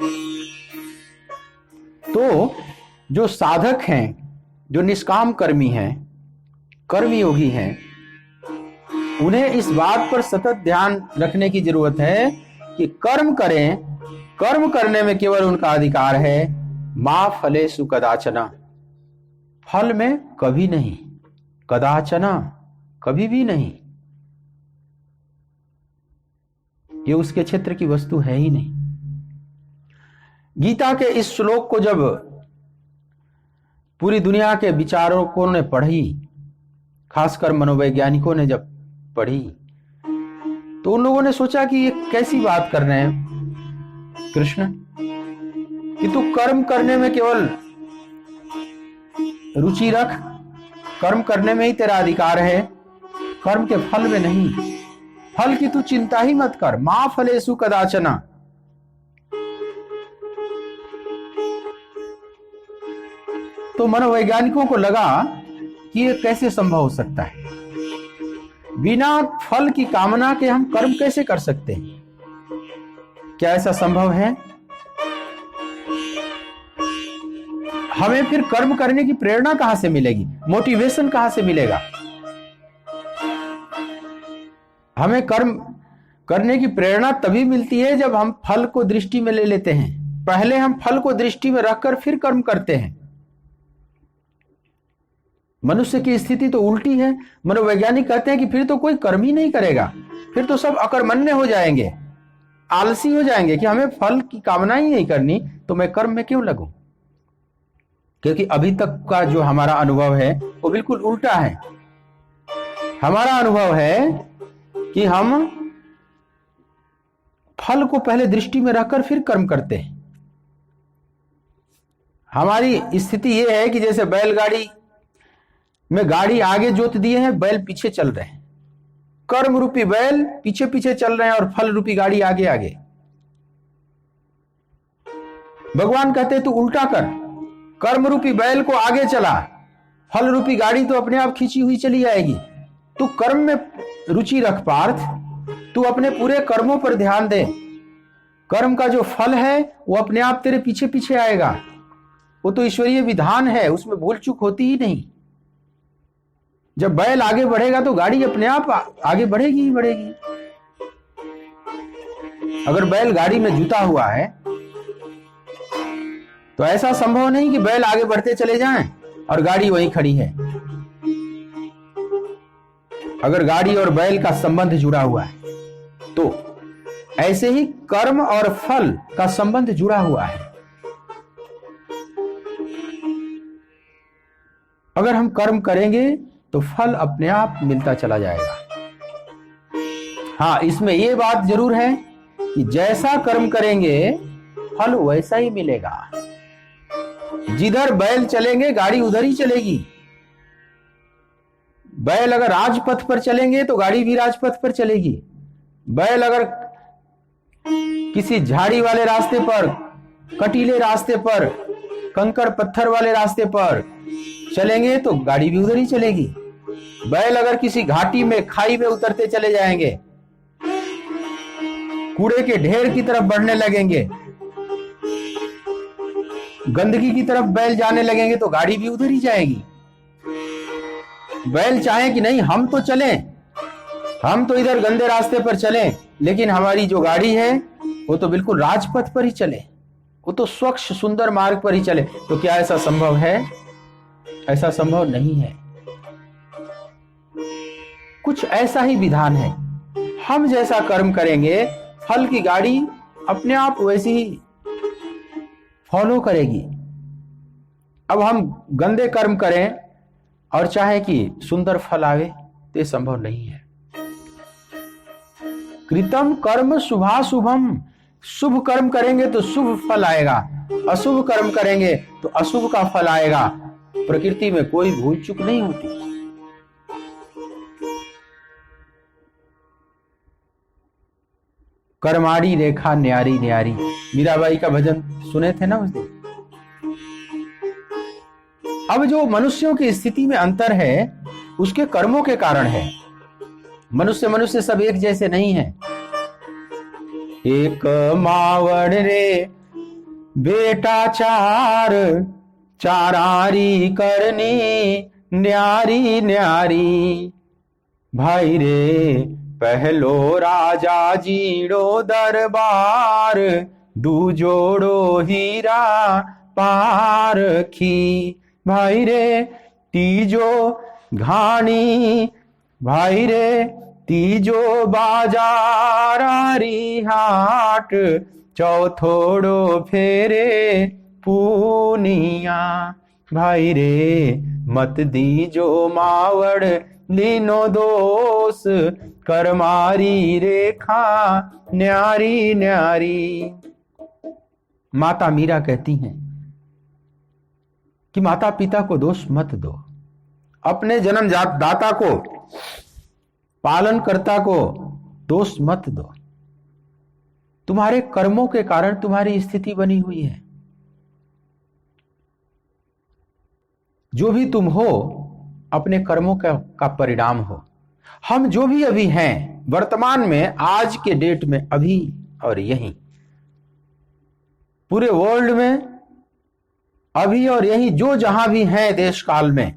Speaker 1: तो जो साधक हैं, जो निष्काम कर्मी हैं, कर्मयोगी हैं, उन्हें इस बात पर सतत ध्यान रखने की जरूरत है कि कर्म करें, कर्म करने में केवल उनका अधिकार है। मा फलेषु कदाचन, फल में कभी नहीं, कदाचन कभी भी नहीं, ये उसके क्षेत्र की वस्तु है ही नहीं। गीता के इस श्लोक को जब पूरी दुनिया के विचारकों ने पढ़ी, खासकर मनोवैज्ञानिकों ने जब पढ़ी, तो उन लोगों ने सोचा कि ये कैसी बात कर रहे हैं कृष्ण, कि तू कर्म करने में केवल रुचि रख, कर्म करने में ही तेरा अधिकार है, कर्म के फल में नहीं। फल की तू चिंता ही मत कर। मा फलेषु कदाचन। तो मनोवैज्ञानिकों को लगा कि ये कैसे संभव हो सकता है, बिना फल की कामना के हम कर्म कैसे कर सकते हैं। क्या ऐसा संभव है? हमें फिर कर्म करने की प्रेरणा कहां से मिलेगी? मोटिवेशन कहां से मिलेगा? हमें कर्म करने की प्रेरणा तभी मिलती है जब हम फल को दृष्टि में ले लेते हैं। पहले हम फल को दृष्टि में रखकर फिर कर्म करते हैं। मनुष्य की स्थिति तो उल्टी है। मनोवैज्ञानिक कहते हैं कि फिर तो कोई कर्म ही नहीं करेगा, फिर तो सब अकर्मण्य हो जाएंगे, आलसी हो जाएंगे कि हमें फल की कामना ही नहीं करनी, तो मैं कर्म में क्यों लगूं? क्योंकि अभी तक का जो हमारा अनुभव है वो बिल्कुल उल्टा है। हमारा अनुभव है कि हम फल को पहले दृष्टि में रखकर फिर कर्म करते हैं। हमारी स्थिति यह है कि जैसे बैलगाड़ी में गाड़ी आगे जोत दिए हैं, बैल पीछे चल रहे हैं। कर्म रूपी बैल पीछे पीछे चल रहे हैं और फल रूपी गाड़ी आगे आगे। भगवान कहते हैं तू उल्टा कर, कर्म रूपी बैल को आगे चला, फल रूपी गाड़ी तो अपने आप खींची हुई चली जाएगी। तू कर्म में रुचि रख पार्थ, तू अपने पूरे कर्मों पर ध्यान दे। कर्म का जो फल है वो अपने आप तेरे पीछे पीछे आएगा। वो तो ईश्वरीय विधान है, उसमें भूल चूक होती ही नहीं। जब बैल आगे बढ़ेगा तो गाड़ी अपने आप आगे बढ़ेगी ही बढ़ेगी। अगर बैल गाड़ी में जुटा हुआ है तो ऐसा संभव नहीं कि बैल आगे बढ़ते चले जाएं और गाड़ी वहीं खड़ी है। अगर गाड़ी और बैल का संबंध जुड़ा हुआ है तो ऐसे ही कर्म और फल का संबंध जुड़ा हुआ है। अगर हम कर्म करेंगे तो फल अपने आप मिलता चला जाएगा। हाँ, इसमें यह बात जरूर है कि जैसा कर्म करेंगे फल वैसा ही मिलेगा। जिधर बैल चलेंगे गाड़ी उधर ही चलेगी। बैल अगर राजपथ पर चलेंगे तो गाड़ी भी राजपथ पर चलेगी। बैल अगर किसी झाड़ी वाले रास्ते पर, कटीले रास्ते पर, कंकड़ पत्थर वाले रास्ते पर चलेंगे तो गाड़ी भी उधर ही चलेगी। बैल अगर किसी घाटी में, खाई में उतरते चले जाएंगे, कूड़े के ढेर की तरफ बढ़ने लगेंगे, गंदगी की तरफ बैल जाने लगेंगे तो गाड़ी भी उधर ही जाएगी। बैल चाहे कि नहीं हम तो चलें, हम तो इधर गंदे रास्ते पर चलें, लेकिन हमारी जो गाड़ी है वो तो बिल्कुल राजपथ पर ही चले, वो तो स्वच्छ सुंदर मार्ग पर ही चले। तो क्या ऐसा संभव है? ऐसा संभव नहीं है। कुछ ऐसा ही विधान है। हम जैसा कर्म करेंगे फल की गाड़ी अपने आप वैसी ही फॉलो करेगी। अब हम गंदे कर्म करें और चाहे कि सुंदर फल आवे तो ये संभव नहीं है। कृतम कर्म शुभाशुभम, शुभ कर्म करेंगे तो शुभ फल आएगा, अशुभ कर्म करेंगे तो अशुभ का फल आएगा। प्रकृति में कोई भूल चूक नहीं होती। कर्माड़ी रेखा न्यारी न्यारी, मीराबाई का भजन सुने थे ना उस दिन। अब जो मनुष्यों की स्थिति में अंतर है उसके कर्मों के कारण है। मनुष्य सब एक जैसे नहीं है। एक मावड़ रे बेटा चार, चारारी करनी न्यारी न्यारी। भाई रे पहलो राजा जीड़ो दरबार, दूजोड़ो हीरा पारखी। भाई रे तीजो घानी, भाई रे तीजो बाजारारी हाट, चौथोड़ो फेरे पूनिया। भाई रे मत दीजो मावड़ लीनो दोष, कर्मारी रेखा न्यारी न्यारी। माता मीरा कहती हैं कि माता पिता को दोष मत दो, अपने जन्म दाता को, पालनकर्ता को दोष मत दो। तुम्हारे कर्मों के कारण तुम्हारी स्थिति बनी हुई है। जो भी तुम हो अपने कर्मों का परिणाम हो। हम जो भी अभी हैं वर्तमान में, आज के डेट में, अभी और यहीं, पूरे वर्ल्ड में अभी और यही जो जहां भी है देश काल में,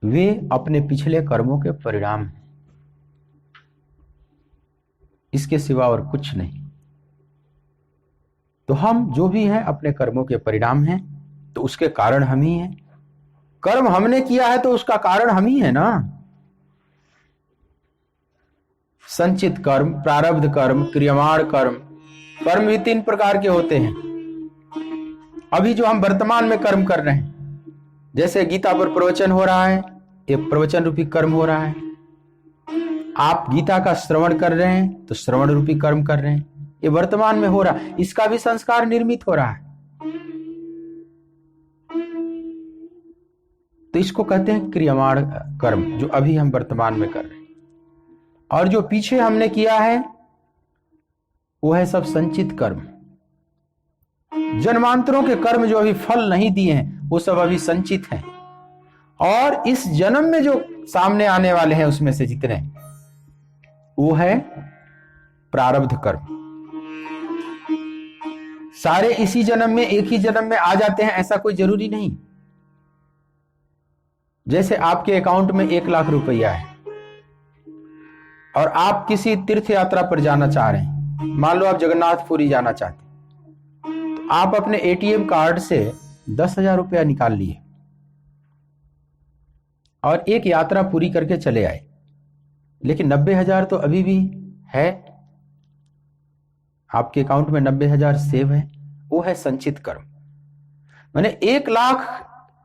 Speaker 1: वे अपने पिछले कर्मों के परिणाम हैं, इसके सिवा और कुछ नहीं। तो हम जो भी हैं अपने कर्मों के परिणाम हैं, तो उसके कारण हम ही हैं। कर्म हमने किया है तो उसका कारण हम ही है ना। संचित कर्म, प्रारब्ध कर्म, क्रियमाण कर्म। कर्म भी 3 प्रकार के होते हैं। अभी जो हम वर्तमान में कर्म कर रहे हैं, जैसे गीता पर प्रवचन हो रहा है, एक प्रवचन रूपी कर्म हो रहा है। आप गीता का श्रवण कर रहे हैं तो श्रवण रूपी कर्म कर रहे हैं, ये वर्तमान में हो रहा है, इसका भी संस्कार निर्मित हो रहा है। तो इसको कहते हैं क्रियमाण कर्म, जो अभी हम वर्तमान में कर रहे हैं। और जो पीछे हमने किया है वो है सब संचित कर्म। जन्मांतरों के कर्म जो अभी फल नहीं दिए हैं वो सब अभी संचित हैं। और इस जन्म में जो सामने आने वाले हैं उसमें से जितने, वो है प्रारब्ध कर्म। सारे इसी जन्म में, एक ही जन्म में आ जाते हैं ऐसा कोई जरूरी नहीं। जैसे आपके अकाउंट में 1 लाख रुपया है और आप किसी तीर्थ यात्रा पर जाना चाह रहे हैं, मान लो आप जगन्नाथपुरी जाना चाहते हैं, तो आप अपने एटीएम कार्ड से 10,000 रुपया निकाल लिए और एक यात्रा पूरी करके चले आए, लेकिन 90,000 तो अभी भी है आपके अकाउंट में, 90,000 सेव है। वो है संचित कर्म। माने 1 लाख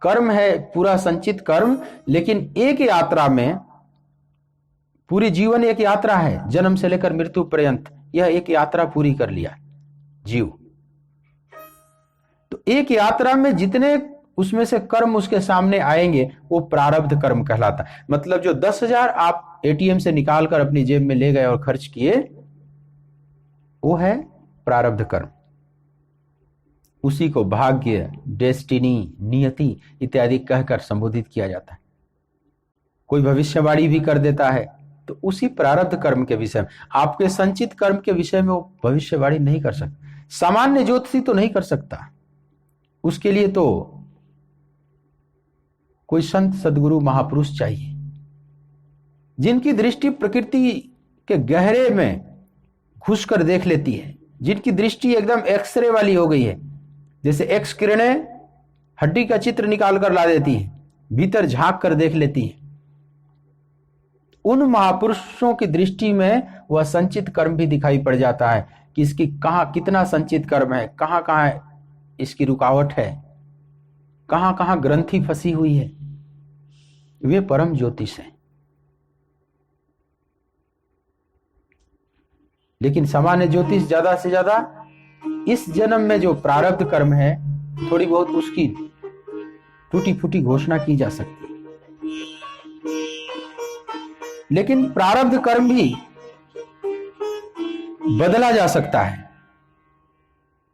Speaker 1: कर्म है पूरा संचित कर्म, लेकिन एक यात्रा में, पूरी जीवन एक यात्रा है, जन्म से लेकर मृत्यु पर्यंत यह एक यात्रा पूरी कर लिया जीव। तो एक यात्रा में जितने उसमें से कर्म उसके सामने आएंगे वो प्रारब्ध कर्म कहलाता है। मतलब जो 10,000 आप एटीएम से निकालकर अपनी जेब में ले गए और खर्च किए, वो है प्रारब्ध कर्म। उसी को भाग्य, डेस्टिनी, नियति इत्यादि कहकर संबोधित किया जाता है। कोई भविष्यवाणी भी कर देता है तो उसी प्रारब्ध कर्म के विषय में, आपके संचित कर्म के विषय में वो भविष्यवाणी नहीं कर सकता। सामान्य ज्योतिषी तो नहीं कर सकता, उसके लिए तो कोई संत सदगुरु महापुरुष चाहिए, जिनकी दृष्टि प्रकृति के गहरे में घुसकर देख लेती है, जिनकी दृष्टि एकदम एक्सरे वाली हो गई है। जैसे एक्स किरणें हड्डी का चित्र निकाल कर ला देती है, भीतर झांक कर देख लेती है। उन महापुरुषों की दृष्टि में वह संचित कर्म भी दिखाई पड़ जाता है कि इसकी कहां कितना संचित कर्म है, कहां कहां इसकी रुकावट है, कहां कहां ग्रंथि फंसी हुई है। वे परम ज्योतिष हैं। लेकिन सामान्य ज्योतिष ज्यादा से ज्यादा इस जन्म में जो प्रारब्ध कर्म है, थोड़ी बहुत उसकी टूटी फूटी घोषणा की जा सकती है। लेकिन प्रारब्ध कर्म भी बदला जा सकता है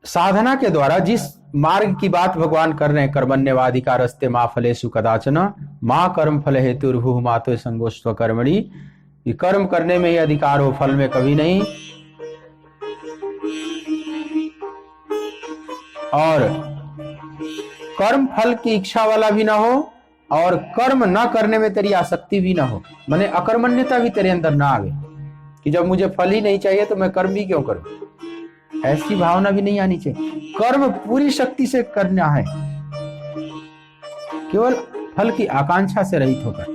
Speaker 1: साधना के द्वारा। जिस मार्ग की बात भगवान कर रहे हैं, कर्मण्यवाधिकारस्ते मा फलेषु कदाचन मा कर्म फल हेतुर्भुः मातो संगोस्त्व कर्मणि, कि कर्म करने में ही अधिकार हो, फल में कभी नहीं। और कर्म फल की इच्छा वाला भी ना हो और कर्म ना करने में तेरी आसक्ति भी ना हो, माने अकर्मण्यता भी तेरे अंदर ना आवे कि जब मुझे फल ही नहीं चाहिए तो मैं कर्म भी क्यों करूं। ऐसी भावना भी नहीं आनी चाहिए। कर्म पूरी शक्ति से करना है, केवल फल की आकांक्षा से रहित होकर।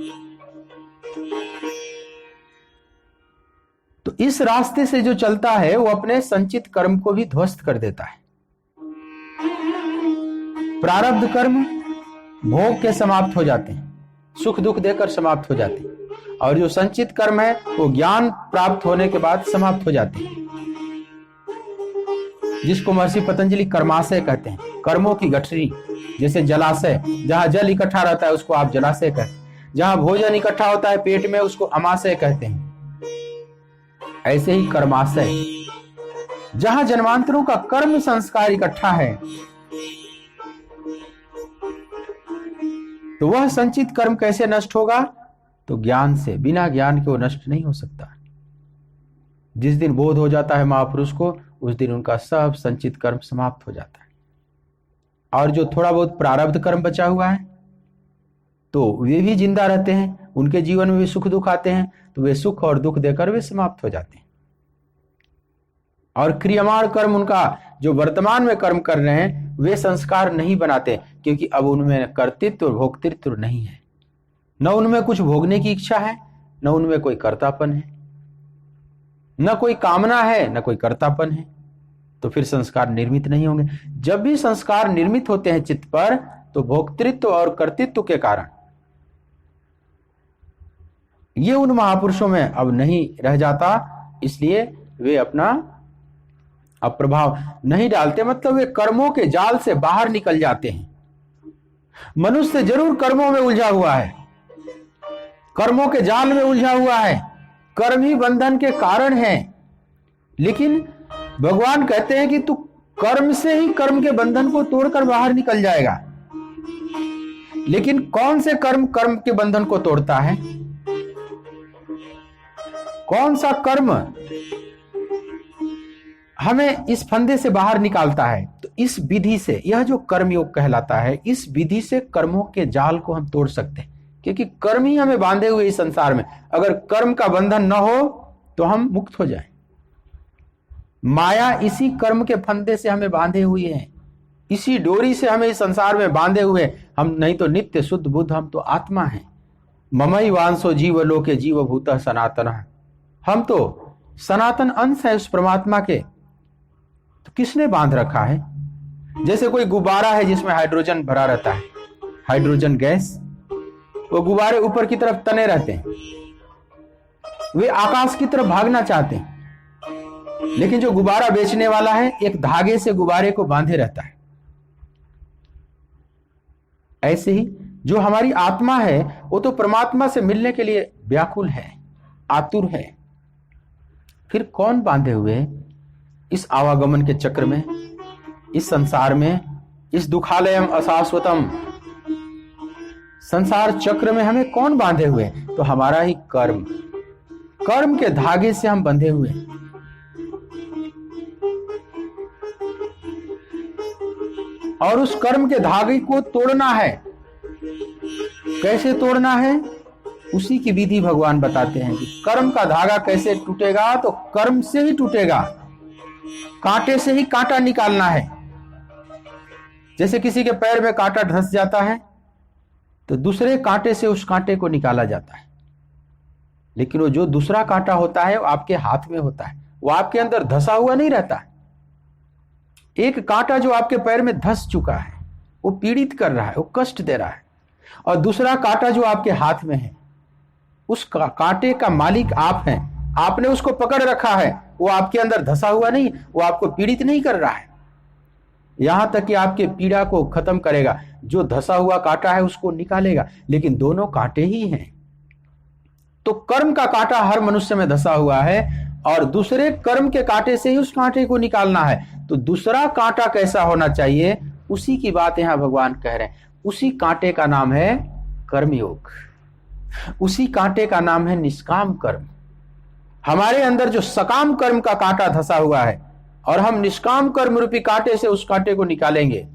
Speaker 1: तो इस रास्ते से जो चलता है वो अपने संचित कर्म को भी ध्वस्त कर देता है। प्रारब्ध कर्म भोग के समाप्त हो जाते हैं, सुख दुख देकर समाप्त हो जाते हैं, और जो संचित कर्म है वो ज्ञान प्राप्त होने के बाद समाप्त हो जाते हैं, जिसको महर्षि पतंजलि कर्माशय कहते हैं। कर्मों की गठरी, जैसे जलाशय, जहां जल इकट्ठा रहता है उसको आप जलाशय कहते हैं, जहां भोजन इकट्ठा होता है पेट में उसको अमाशय कहते हैं। ऐसे ही कर्माशय, जहां जन्मांतरों का कर्म संस्कार इकट्ठा है, तो वह संचित कर्म कैसे नष्ट होगा? तो ज्ञान से। बिना ज्ञान के वो नष्ट नहीं हो सकता। जिस दिन बोध हो जाता है महापुरुष को, उस दिन उनका सब संचित कर्म समाप्त हो जाता है। और जो थोड़ा बहुत प्रारब्ध कर्म बचा हुआ है तो वे भी जिंदा रहते हैं, उनके जीवन में भी सुख दुख आते हैं, तो वे सुख और दुख देकर वे समाप्त हो जाते हैं। और क्रियमाण कर्म, उनका जो वर्तमान में कर्म कर रहे हैं, वे संस्कार नहीं बनाते, क्योंकि अब उनमें कर्तृत्व और भोक्तृत्व नहीं है। न उनमें कुछ भोगने की इच्छा है, न उनमें कोई कर्तापन है, न कोई कामना है, न कोई कर्तापन है। तो फिर संस्कार निर्मित नहीं होंगे। जब भी संस्कार निर्मित होते हैं चित्त पर, तो भोक्तृत्व और कर्तृत्व के कारण ये उन महापुरुषों में अब नहीं रह जाता, इसलिए वे अपना अप्रभाव नहीं डालते, मतलब वे कर्मों के जाल से बाहर निकल जाते हैं। मनुष्य जरूर कर्मों में उलझा हुआ है, कर्मों के जाल में उलझा हुआ है, कर्म ही बंधन के कारण है। लेकिन भगवान कहते हैं कि तू कर्म से ही कर्म के बंधन को तोड़कर बाहर निकल जाएगा। लेकिन कौन से कर्म कर्म के बंधन को तोड़ता है? कौन सा कर्म हमें इस फंदे से बाहर निकालता है? तो इस विधि से, यह जो कर्म योग कहलाता है, इस विधि से कर्मों के जाल को हम तोड़ सकते हैं, क्योंकि कर्म ही हमें बांधे हुए इस संसार में। अगर कर्म का बंधन न हो तो हम मुक्त हो जाएं। माया इसी कर्म के फंदे से हमें बांधे हुए हैं, इसी डोरी से हमें इस संसार में बांधे हुए। हम नहीं तो नित्य शुद्ध बुद्ध, हम तो आत्मा हैं। ममई वांसो जीव लोके जीव भूतः सनातन, हम तो सनातन अंश है उस परमात्मा के। तो किसने बांध रखा है? जैसे कोई गुब्बारा है जिसमें हाइड्रोजन भरा रहता है, हाइड्रोजन गैस, वो गुब्बारे ऊपर की तरफ तने रहते हैं, वे आकाश की तरफ भागना चाहते हैं। लेकिन जो गुब्बारा बेचने वाला है, एक धागे से गुब्बारे को बांधे रहता है। ऐसे ही जो हमारी आत्मा है, वो तो परमात्मा से मिलने के लिए व्याकुल है, आतुर है। फिर कौन बांधे हुए इस आवागमन के चक्र में, इस संसार में, इस दुखालयम अशाश्वतम संसार चक्र में हमें कौन बांधे हुए? तो हमारा ही कर्म, कर्म के धागे से हम बंधे हुए हैं। और उस कर्म के धागे को तोड़ना है। कैसे तोड़ना है? उसी की विधि भगवान बताते हैं कि कर्म का धागा कैसे टूटेगा, तो कर्म से ही टूटेगा, कांटे से ही कांटा निकालना है। जैसे किसी के पैर में कांटा धंस जाता है तो दूसरे कांटे से उस कांटे को निकाला जाता है। लेकिन वो जो दूसरा कांटा होता है वो आपके हाथ में होता है, वो आपके अंदर धंसा हुआ नहीं रहता है। एक कांटा जो आपके पैर में धंस चुका है, वो पीड़ित कर रहा है, वो कष्ट दे रहा है। और दूसरा कांटा जो आपके हाथ में है, उस कांटे का मालिक आप हैं, आपने उसको पकड़ रखा है, वो आपके अंदर धंसा हुआ नहीं, वो आपको पीड़ित नहीं कर रहा है, यहां तक कि आपके पीड़ा को खत्म करेगा। जो धंसा हुआ कांटा है उसको निकालेगा, लेकिन दोनों कांटे ही हैं। तो कर्म का कांटा हर मनुष्य में धंसा हुआ है, और दूसरे कर्म के कांटे से ही उस कांटे को निकालना है। तो दूसरा कांटा कैसा होना चाहिए, उसी की बात यहां भगवान कह रहे हैं। उसी कांटे का नाम है कर्मयोग, उसी कांटे का नाम है निष्काम कर्म। हमारे अंदर जो सकाम कर्म का कांटा धंसा हुआ है, और हम निष्काम कर्म रूपी कांटे से उस कांटे को निकालेंगे।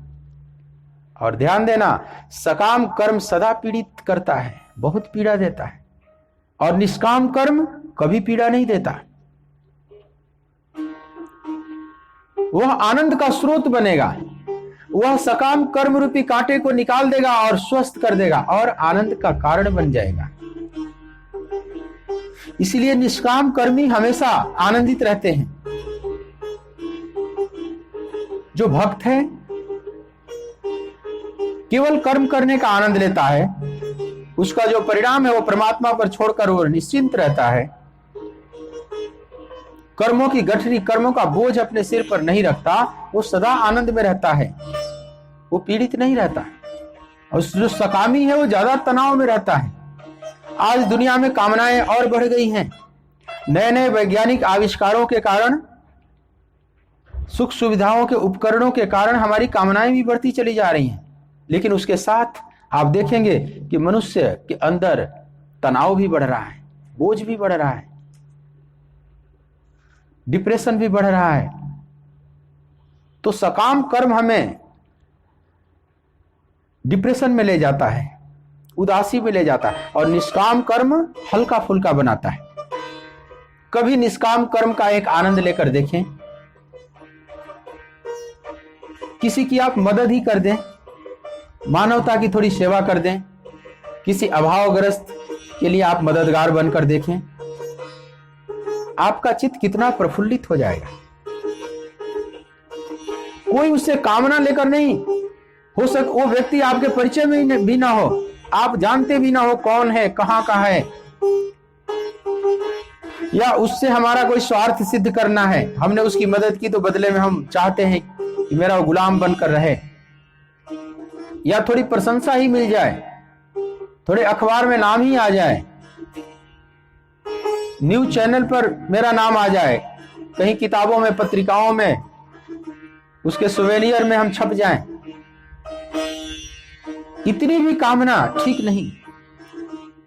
Speaker 1: और ध्यान देना, सकाम कर्म सदा पीड़ित करता है, बहुत पीड़ा देता है, और निष्काम कर्म कभी पीड़ा नहीं देता। वह आनंद का स्रोत बनेगा, वह सकाम कर्म रूपी कांटे को निकाल देगा और स्वस्थ कर देगा और आनंद का कारण बन जाएगा। इसलिए निष्काम कर्मी हमेशा आनंदित रहते हैं। जो भक्त है केवल कर्म करने का आनंद लेता है, उसका जो परिणाम है वो परमात्मा पर छोड़कर वो निश्चिंत रहता है। कर्मों की गठरी, कर्मों का बोझ अपने सिर पर नहीं रखता, वो सदा आनंद में रहता है, वो पीड़ित नहीं रहता। और जो सकामी है वो ज्यादा तनाव में रहता है। आज दुनिया में कामनाएं और बढ़ गई हैं। नए नए वैज्ञानिक आविष्कारों के कारण, सुख सुविधाओं के उपकरणों के कारण हमारी कामनाएं भी बढ़ती चली जा रही हैं। लेकिन उसके साथ आप देखेंगे कि मनुष्य के अंदर तनाव भी बढ़ रहा है, बोझ भी बढ़ रहा है। डिप्रेशन भी बढ़ रहा है। तो सकाम कर्म हमें डिप्रेशन में ले जाता है, उदासी में ले जाता है, और निष्काम कर्म हल्का फुल्का बनाता है। कभी निष्काम कर्म का एक आनंद लेकर देखें। किसी की आप मदद ही कर दें, मानवता की थोड़ी सेवा कर दें, किसी अभावग्रस्त के लिए आप मददगार बनकर देखें, आपका चित्त कितना प्रफुल्लित हो जाएगा। कोई उससे कामना लेकर नहीं, हो सक वो व्यक्ति आपके परिचय में भी ना हो, आप जानते भी ना हो कौन है, कहां का है, या उससे हमारा कोई स्वार्थ सिद्ध करना है, हमने उसकी मदद की तो बदले में हम चाहते हैं कि मेरा गुलाम बनकर रहे, या थोड़ी प्रशंसा ही मिल जाए, थोड़े अखबार में नाम ही आ जाए, न्यूज चैनल पर मेरा नाम आ जाए, कहीं किताबों में, पत्रिकाओं में, उसके सुवेनियर में हम छप जाएं। इतनी भी कामना ठीक नहीं।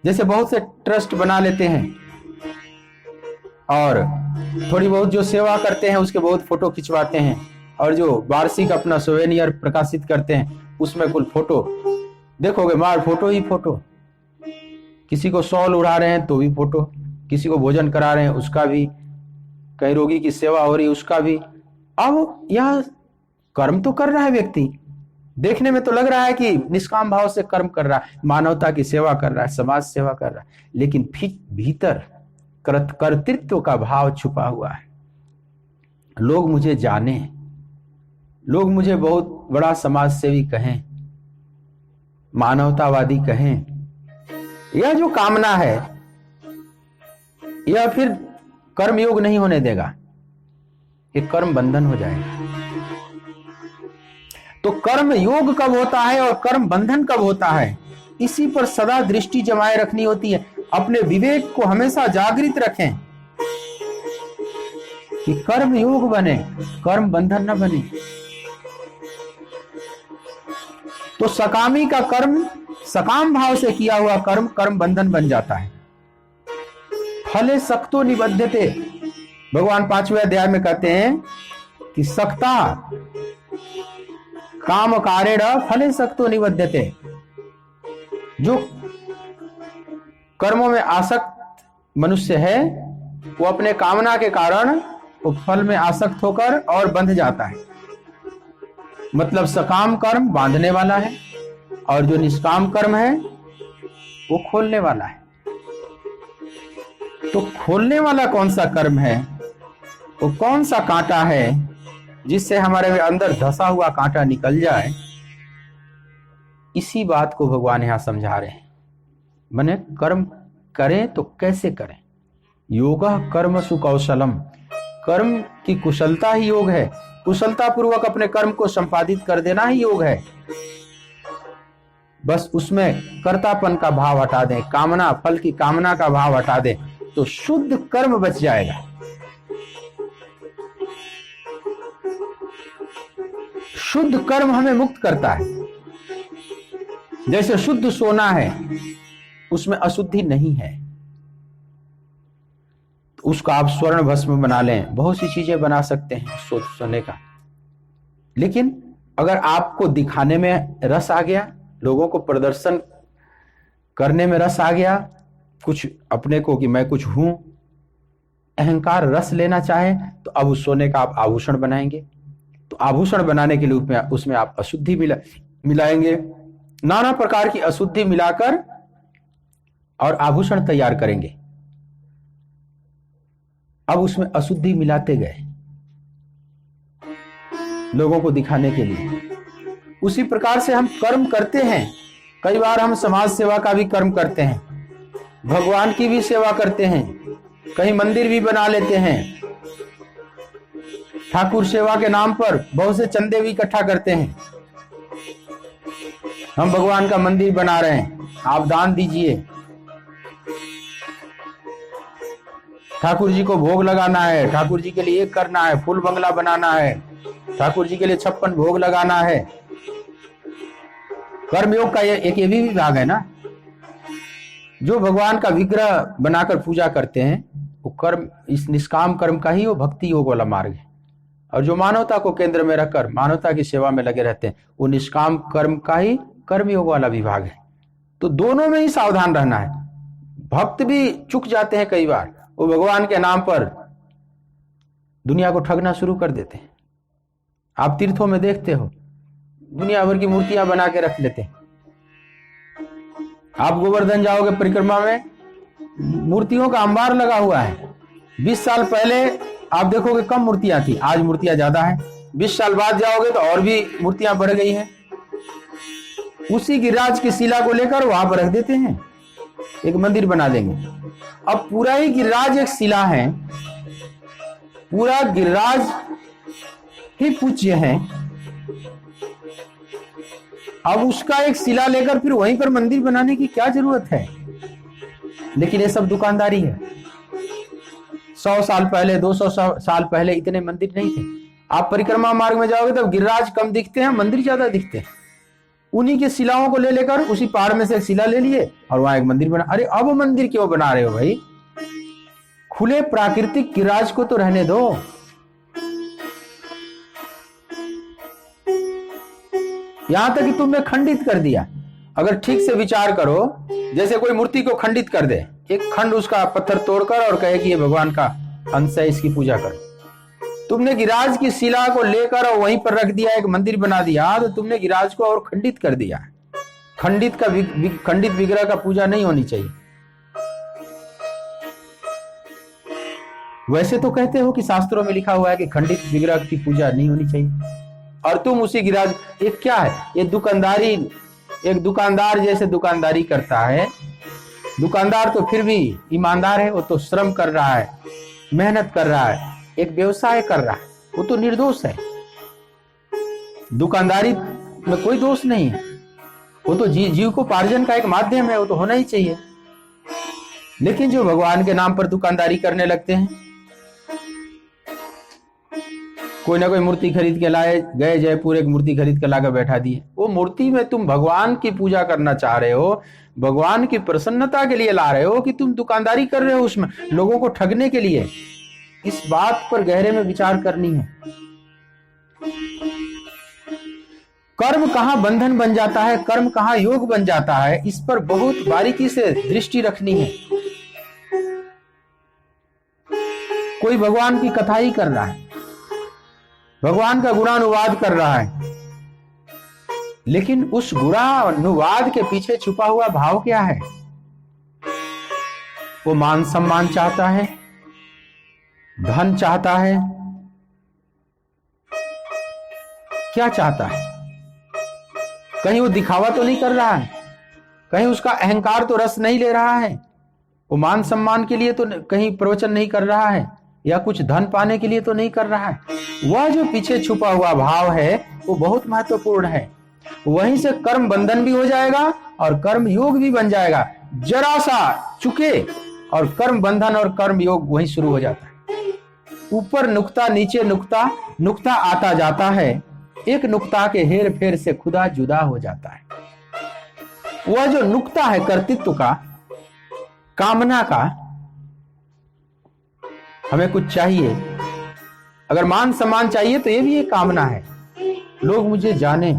Speaker 1: जैसे बहुत से ट्रस्ट बना लेते हैं और थोड़ी बहुत जो सेवा करते हैं उसके बहुत फोटो खिंचवाते हैं, और जो वार्षिक अपना सुवेनियर प्रकाशित करते हैं उसमें कुल फोटो देखोगे, मार फोटो ही फोटो। किसी को शॉल उड़ा रहे हैं तो भी फोटो, किसी को भोजन करा रहे हैं उसका भी, कहीं रोगी की सेवा हो रही है उसका भी। अब यह कर्म तो कर रहा है व्यक्ति, देखने में तो लग रहा है कि निष्काम भाव से कर्म कर रहा है, मानवता की सेवा कर रहा है, समाज सेवा कर रहा है, लेकिन फिर भीतर कर्तृत्व का भाव छुपा हुआ है। लोग मुझे जाने, लोग मुझे बहुत बड़ा समाज सेवी कहें, मानवतावादी कहें, यह जो कामना है यह फिर कर्म योग नहीं होने देगा, ये कर्म बंधन हो जाएगा। तो कर्म योग कब होता है और कर्म बंधन कब होता है, इसी पर सदा दृष्टि जमाए रखनी होती है। अपने विवेक को हमेशा जागृत रखें कि कर्म योग बने, कर्म बंधन न बने। तो सकामी का कर्म, सकाम भाव से किया हुआ कर्म कर्म बंधन बन जाता है। फले सक्तो निबद्धते, भगवान 5वें अध्याय में कहते हैं कि सक्ता काम कारेण फले सक्तो निबद्धते। जो कर्मों में आसक्त मनुष्य है वो अपने कामना के कारण वो फल में आसक्त होकर और बंध जाता है। मतलब सकाम कर्म बांधने वाला है और जो निष्काम कर्म है वो खोलने वाला है। तो खोलने वाला कौन सा कर्म है, वो कौन सा कांटा है जिससे हमारे अंदर धंसा हुआ कांटा निकल जाए, इसी बात को भगवान यहां समझा रहे हैं। माने कर्म करें तो कैसे करें। योगः कर्म सुकौशलम, कर्म की कुशलता ही योग है। कुशलता पूर्वक अपने कर्म को संपादित कर देना ही योग है। बस उसमें कर्तापन का भाव हटा दें, कामना, फल की कामना का भाव हटा दें, तो शुद्ध कर्म बच जाएगा। शुद्ध कर्म हमें मुक्त करता है। जैसे शुद्ध सोना है, उसमें अशुद्धि नहीं है, तो उसका आप स्वर्ण भस्म बना लें, बहुत सी चीजें बना सकते हैं सोने का। लेकिन अगर आपको दिखाने में रस आ गया, लोगों को प्रदर्शन करने में रस आ गया, कुछ अपने को कि मैं कुछ हूं, अहंकार रस लेना चाहे, तो अब उस सोने का आप आभूषण बनाएंगे। तो आभूषण बनाने के लिए उसमें आप अशुद्धि मिलाएंगे, नाना प्रकार की अशुद्धि मिलाकर और आभूषण तैयार करेंगे। अब उसमें अशुद्धि मिलाते गए लोगों को दिखाने के लिए। उसी प्रकार से हम कर्म करते हैं। कई बार हम समाज सेवा का भी कर्म करते हैं, भगवान की भी सेवा करते हैं, कहीं मंदिर भी बना लेते हैं, ठाकुर सेवा के नाम पर बहुत से चंदे भी इकट्ठा करते हैं। हम भगवान का मंदिर बना रहे हैं, आप दान दीजिए, ठाकुर जी को भोग लगाना है, ठाकुर जी के लिए एक करना है, फूल बंगला बनाना है, ठाकुर जी के लिए 56 भोग लगाना है। कर्मयोग का ये भी भाग है ना। जो भगवान का विग्रह बनाकर पूजा करते हैं वो कर्म, इस निष्काम कर्म का ही वो भक्ति योग वाला मार्ग है। और जो मानवता को केंद्र में रखकर मानवता की सेवा में लगे रहते हैं, वो निष्काम कर्म का ही कर्म योग वाला विभाग है। तो दोनों में ही सावधान रहना है। भक्त भी चूक जाते हैं कई बार, वो भगवान के नाम पर दुनिया को ठगना शुरू कर देते हैं। आप तीर्थों में देखते हो, दुनिया भर की मूर्तियां बना के रख लेते हैं। आप गोवर्धन जाओगे परिक्रमा में, मूर्तियों का अंबार लगा हुआ है। 20 साल पहले आप देखोगे कम मूर्तियां थी, आज मूर्तियां ज्यादा हैं। 20 साल बाद जाओगे तो और भी मूर्तियां बढ़ गई हैं। उसी गिरिराज की शिला को लेकर वहां पर रख देते हैं, एक मंदिर बना देंगे। अब पूरा ही गिरिराज एक शिला है, पूरा गिरिराज ही पूज्य है। अब उसका एक शिला लेकर फिर वहीं पर मंदिर बनाने की क्या जरूरत है? लेकिन ये सब दुकानदारी है। 100 साल पहले, 200 साल पहले इतने मंदिर नहीं थे। आप परिक्रमा मार्ग में जाओगे तब गिरिराज कम दिखते हैं, मंदिर ज्यादा दिखते हैं। उन्हीं के शिलाओं को ले लेकर उसी पहाड़ में से एक शिला ले लिए और वहां एक मंदिर बना। अरे अब मंदिर क्यों बना रहे हो भाई? खुले प्राकृतिक गिरिराज को तो रहने दो। यहां तक कि तुमने खंडित कर दिया। अगर ठीक से विचार करो, जैसे कोई मूर्ति को खंडित कर दे, एक खंड उसका पत्थर तोड़कर और कहे कि ये भगवान का अंश है, इसकी पूजा करो। तुमने गिरिराज की शिला को लेकर और वहीं पर रख दिया, एक मंदिर बना दिया, तो तुमने गिरिराज को और खंडित कर दिया। खंडित विग्रह का पूजा नहीं होनी चाहिए। वैसे तो कहते हो कि शास्त्रों में लिखा हुआ है कि खंडित विग्रह की पूजा नहीं होनी चाहिए, और तुम उसी गिरिराज, ये क्या है? ये दुकानदारी, एक दुकानदार जैसे दुकानदारी करता है। दुकानदार तो फिर भी ईमानदार है, वो तो श्रम कर रहा है, मेहनत कर रहा है, एक व्यवसाय कर रहा है, वो तो निर्दोष है। दुकानदारी में कोई दोष नहीं है, वो तो जीव को पार्जन का एक माध्यम है, वो तो होना ही चाहिए। लेकिन जो भगवान के नाम पर दुकानदारी करने लगते हैं, कोई ना कोई मूर्ति खरीद के लाए, गए जयपुर, एक मूर्ति खरीद के लाकर बैठा दिए। वो मूर्ति में तुम भगवान की पूजा करना चाह रहे हो, भगवान की प्रसन्नता के लिए ला रहे हो, कि तुम दुकानदारी कर रहे हो उसमें लोगों को ठगने के लिए? इस बात पर गहरे में विचार करनी है। कर्म कहां बंधन बन जाता है, कर्म कहां योग बन जाता है, इस पर बहुत बारीकी से दृष्टि रखनी है। कोई भगवान की कथा ही कर रहा है, भगवान का गुणानुवाद कर रहा है, लेकिन उस गुणानुवाद के पीछे छुपा हुआ भाव क्या है? वो मान सम्मान चाहता है, धन चाहता है, क्या चाहता है? कहीं वो दिखावा तो नहीं कर रहा है, कहीं उसका अहंकार तो रस नहीं ले रहा है, वो मान सम्मान के लिए तो कहीं प्रवचन नहीं कर रहा है, या कुछ धन पाने के लिए तो नहीं कर रहा है। वह जो पीछे छुपा हुआ भाव है वो बहुत महत्वपूर्ण है। वहीं से कर्म बंधन भी हो जाएगा और कर्म योग भी बन जाएगा। जरा सा चुके और कर्म बंधन और कर्म योग वहीं शुरू हो जाता है। ऊपर नुक्ता, नीचे नुक्ता, नुक्ता आता जाता है। एक नुक्ता के हेर फेर से खुदा जुदा हो जाता है। वह जो नुक्ता है कर्तृत्व का, कामना का, हमें कुछ चाहिए, अगर मान सम्मान चाहिए तो ये भी एक कामना है। लोग मुझे जाने,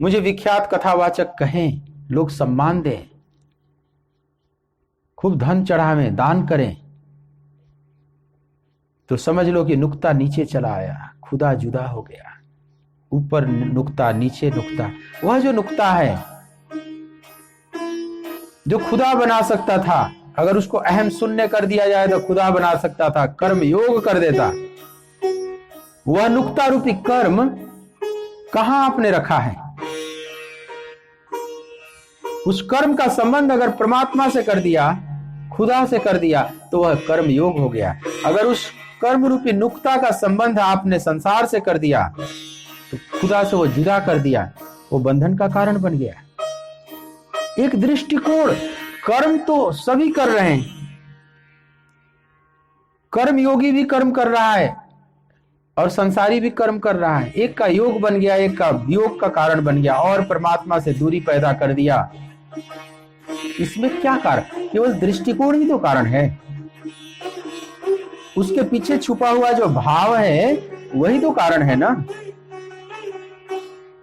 Speaker 1: मुझे विख्यात कथावाचक कहें, लोग सम्मान दें, खूब धन चढ़ावें, दान करें, तो समझ लो कि नुक्ता नीचे चला आया, खुदा जुदा हो गया। ऊपर नुक्ता, नीचे नुक्ता। वह जो नुक्ता है जो खुदा बना सकता था, अगर उसको अहम शून्य कर दिया जाए तो खुदा बना सकता था, कर्म योग कर देता। वह नुक्ता रूपी कर्म कहां आपने रखा है? उस कर्म का संबंध अगर परमात्मा से कर दिया, खुदा से कर दिया, तो वह कर्म योग हो गया। अगर उस कर्म रूपी नुक्ता का संबंध आपने संसार से कर दिया, तो खुदा से वो जुदा कर दिया, वो बंधन का कारण बन गया। एक दृष्टिकोण, कर्म तो सभी कर रहे हैं, कर्म योगी भी कर्म कर रहा है और संसारी भी कर्म कर रहा है। एक का योग बन गया, एक का वियोग का कारण बन गया और परमात्मा से दूरी पैदा कर दिया। इसमें क्या कारण? केवल दृष्टिकोण ही तो कारण है। उसके पीछे छुपा हुआ जो भाव है वही तो कारण है ना।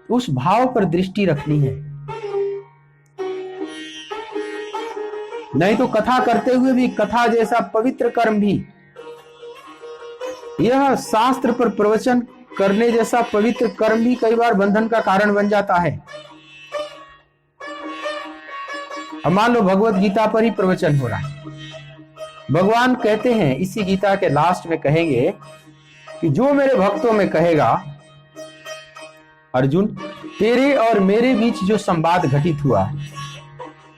Speaker 1: उस भाव पर दृष्टि रखनी है, नहीं तो कथा करते हुए भी, कथा जैसा पवित्र कर्म भी, यह शास्त्र पर प्रवचन करने जैसा पवित्र कर्म भी कई बार बंधन का कारण बन जाता है। अब मान लो भगवत गीता पर ही प्रवचन हो रहा है, भगवान कहते हैं इसी गीता के लास्ट में कहेंगे कि जो मेरे भक्तों में कहेगा, अर्जुन तेरे और मेरे बीच जो संवाद घटित हुआ,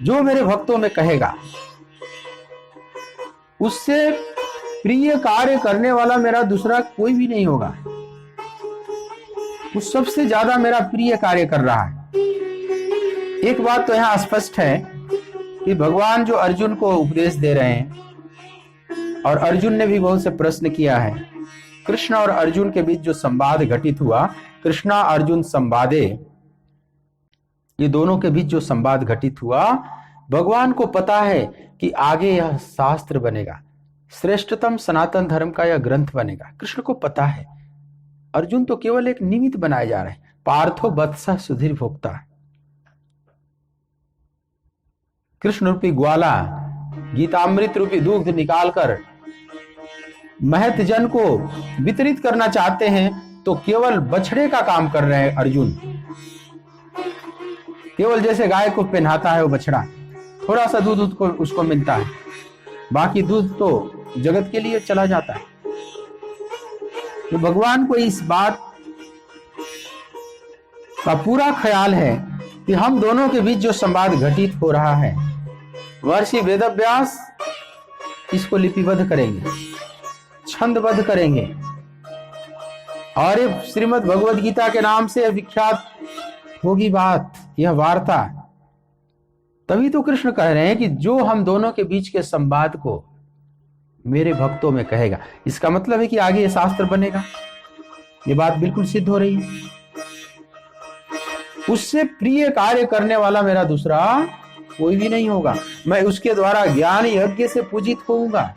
Speaker 1: जो मेरे भक्तों में कहेगा, उससे प्रिय कार्य करने वाला मेरा दूसरा कोई भी नहीं होगा। वो सबसे ज्यादा मेरा प्रिय कार्य कर रहा है। एक बात तो यहां स्पष्ट है कि भगवान जो अर्जुन को उपदेश दे रहे हैं, और अर्जुन ने भी बहुत से प्रश्न किया है, कृष्ण और अर्जुन के बीच जो संवाद घटित हुआ, कृष्णा अर्जुन संवादे, ये दोनों के बीच जो संवाद घटित हुआ, भगवान को पता है कि आगे यह शास्त्र बनेगा, श्रेष्ठतम सनातन धर्म का यह ग्रंथ बनेगा। कृष्ण को पता है, अर्जुन तो केवल एक निमित्त बनाए जा रहे हैं। पार्थो वत्सः सुधीर भोक्ता, कृष्ण रूपी ग्वाला गीतामृत रूपी दूध निकालकर महत जन को वितरित करना चाहते हैं, तो केवल बछड़े का काम कर रहे हैं अर्जुन। केवल जैसे गाय को पहनाता है वो बछड़ा, थोड़ा सा दूध उसको मिलता है, बाकी दूध तो जगत के लिए चला जाता है। तो भगवान को इस बात का पूरा ख्याल है कि हम दोनों के बीच जो संवाद घटित हो रहा है, महर्षि वेदव्यास इसको लिपिबद्ध करेंगे, छंदबद्ध करेंगे, और ये श्रीमद् भगवद गीता के नाम से विख्यात होगी बात, यह वार्ता। तभी तो कृष्ण कह रहे हैं कि जो हम दोनों के बीच के संवाद को मेरे भक्तों में कहेगा, इसका मतलब है कि आगे ये शास्त्र बनेगा। ये बात बिल्कुल सिद्ध हो रही है। उससे प्रिय कार्य करने वाला मेरा दूसरा कोई भी नहीं होगा। मैं उसके द्वारा ज्ञान यज्ञ से पूजित होऊंगा,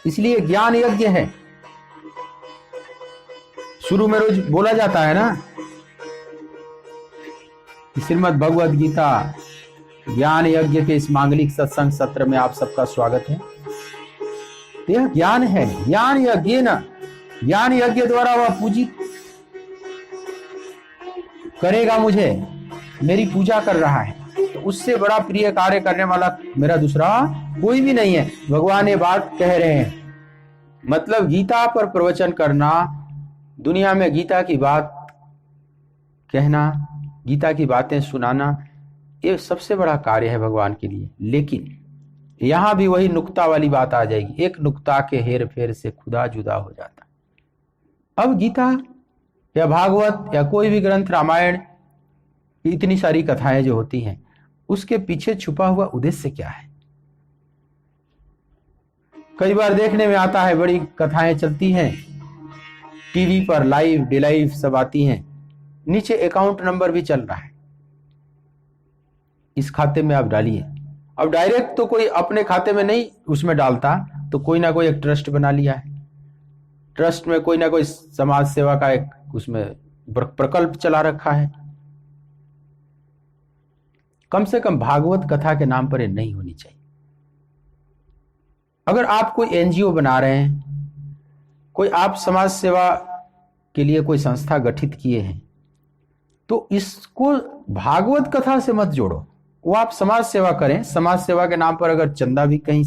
Speaker 1: इसलिए ज्ञान यज्ञ है। शुरू में रोज बोला जाता है ना, श्रीमद् भगवद गीता ज्ञान यज्ञ के इस मांगलिक सत्संग सत्र में आप सबका स्वागत है। यह ज्ञान है, ज्ञान यज्ञ न, ज्ञान यज्ञ द्वारा वह पूजित करेगा, मुझे मेरी पूजा कर रहा है, तो उससे बड़ा प्रिय कार्य करने वाला मेरा दूसरा कोई भी नहीं है। भगवान ये बात कह रहे हैं। मतलब गीता पर प्रवचन करना, दुनिया में गीता की बात कहना, गीता की बातें सुनाना, ये सबसे बड़ा कार्य है भगवान के लिए। लेकिन यहां भी वही नुक्ता वाली बात आ जाएगी, एक नुक्ता के हेर फेर से खुदा जुदा हो जाता। अब गीता या भागवत या कोई भी ग्रंथ, रामायण, इतनी सारी कथाएं जो होती हैं, उसके पीछे छुपा हुआ उद्देश्य क्या है? कई बार देखने में आता है, बड़ी कथाएं चलती हैं टीवी पर, लाइव डिलाइव सब आती हैं, नीचे अकाउंट नंबर भी चल रहा है, इस खाते में आप डालिए। अब डायरेक्ट तो कोई अपने खाते में नहीं उसमें डालता, तो कोई ना कोई एक ट्रस्ट बना लिया है, ट्रस्ट में कोई ना कोई समाज सेवा का एक उसमें प्रकल्प चला रखा है। कम से कम भागवत कथा के नाम पर ये नहीं होनी चाहिए। अगर आप कोई एनजीओ बना रहे हैं, कोई आप समाज सेवा के लिए कोई संस्था गठित किए हैं, तो इसको भागवत कथा से मत जोड़ो। वो आप समाज सेवा करें, समाज सेवा के नाम पर अगर चंदा भी कहीं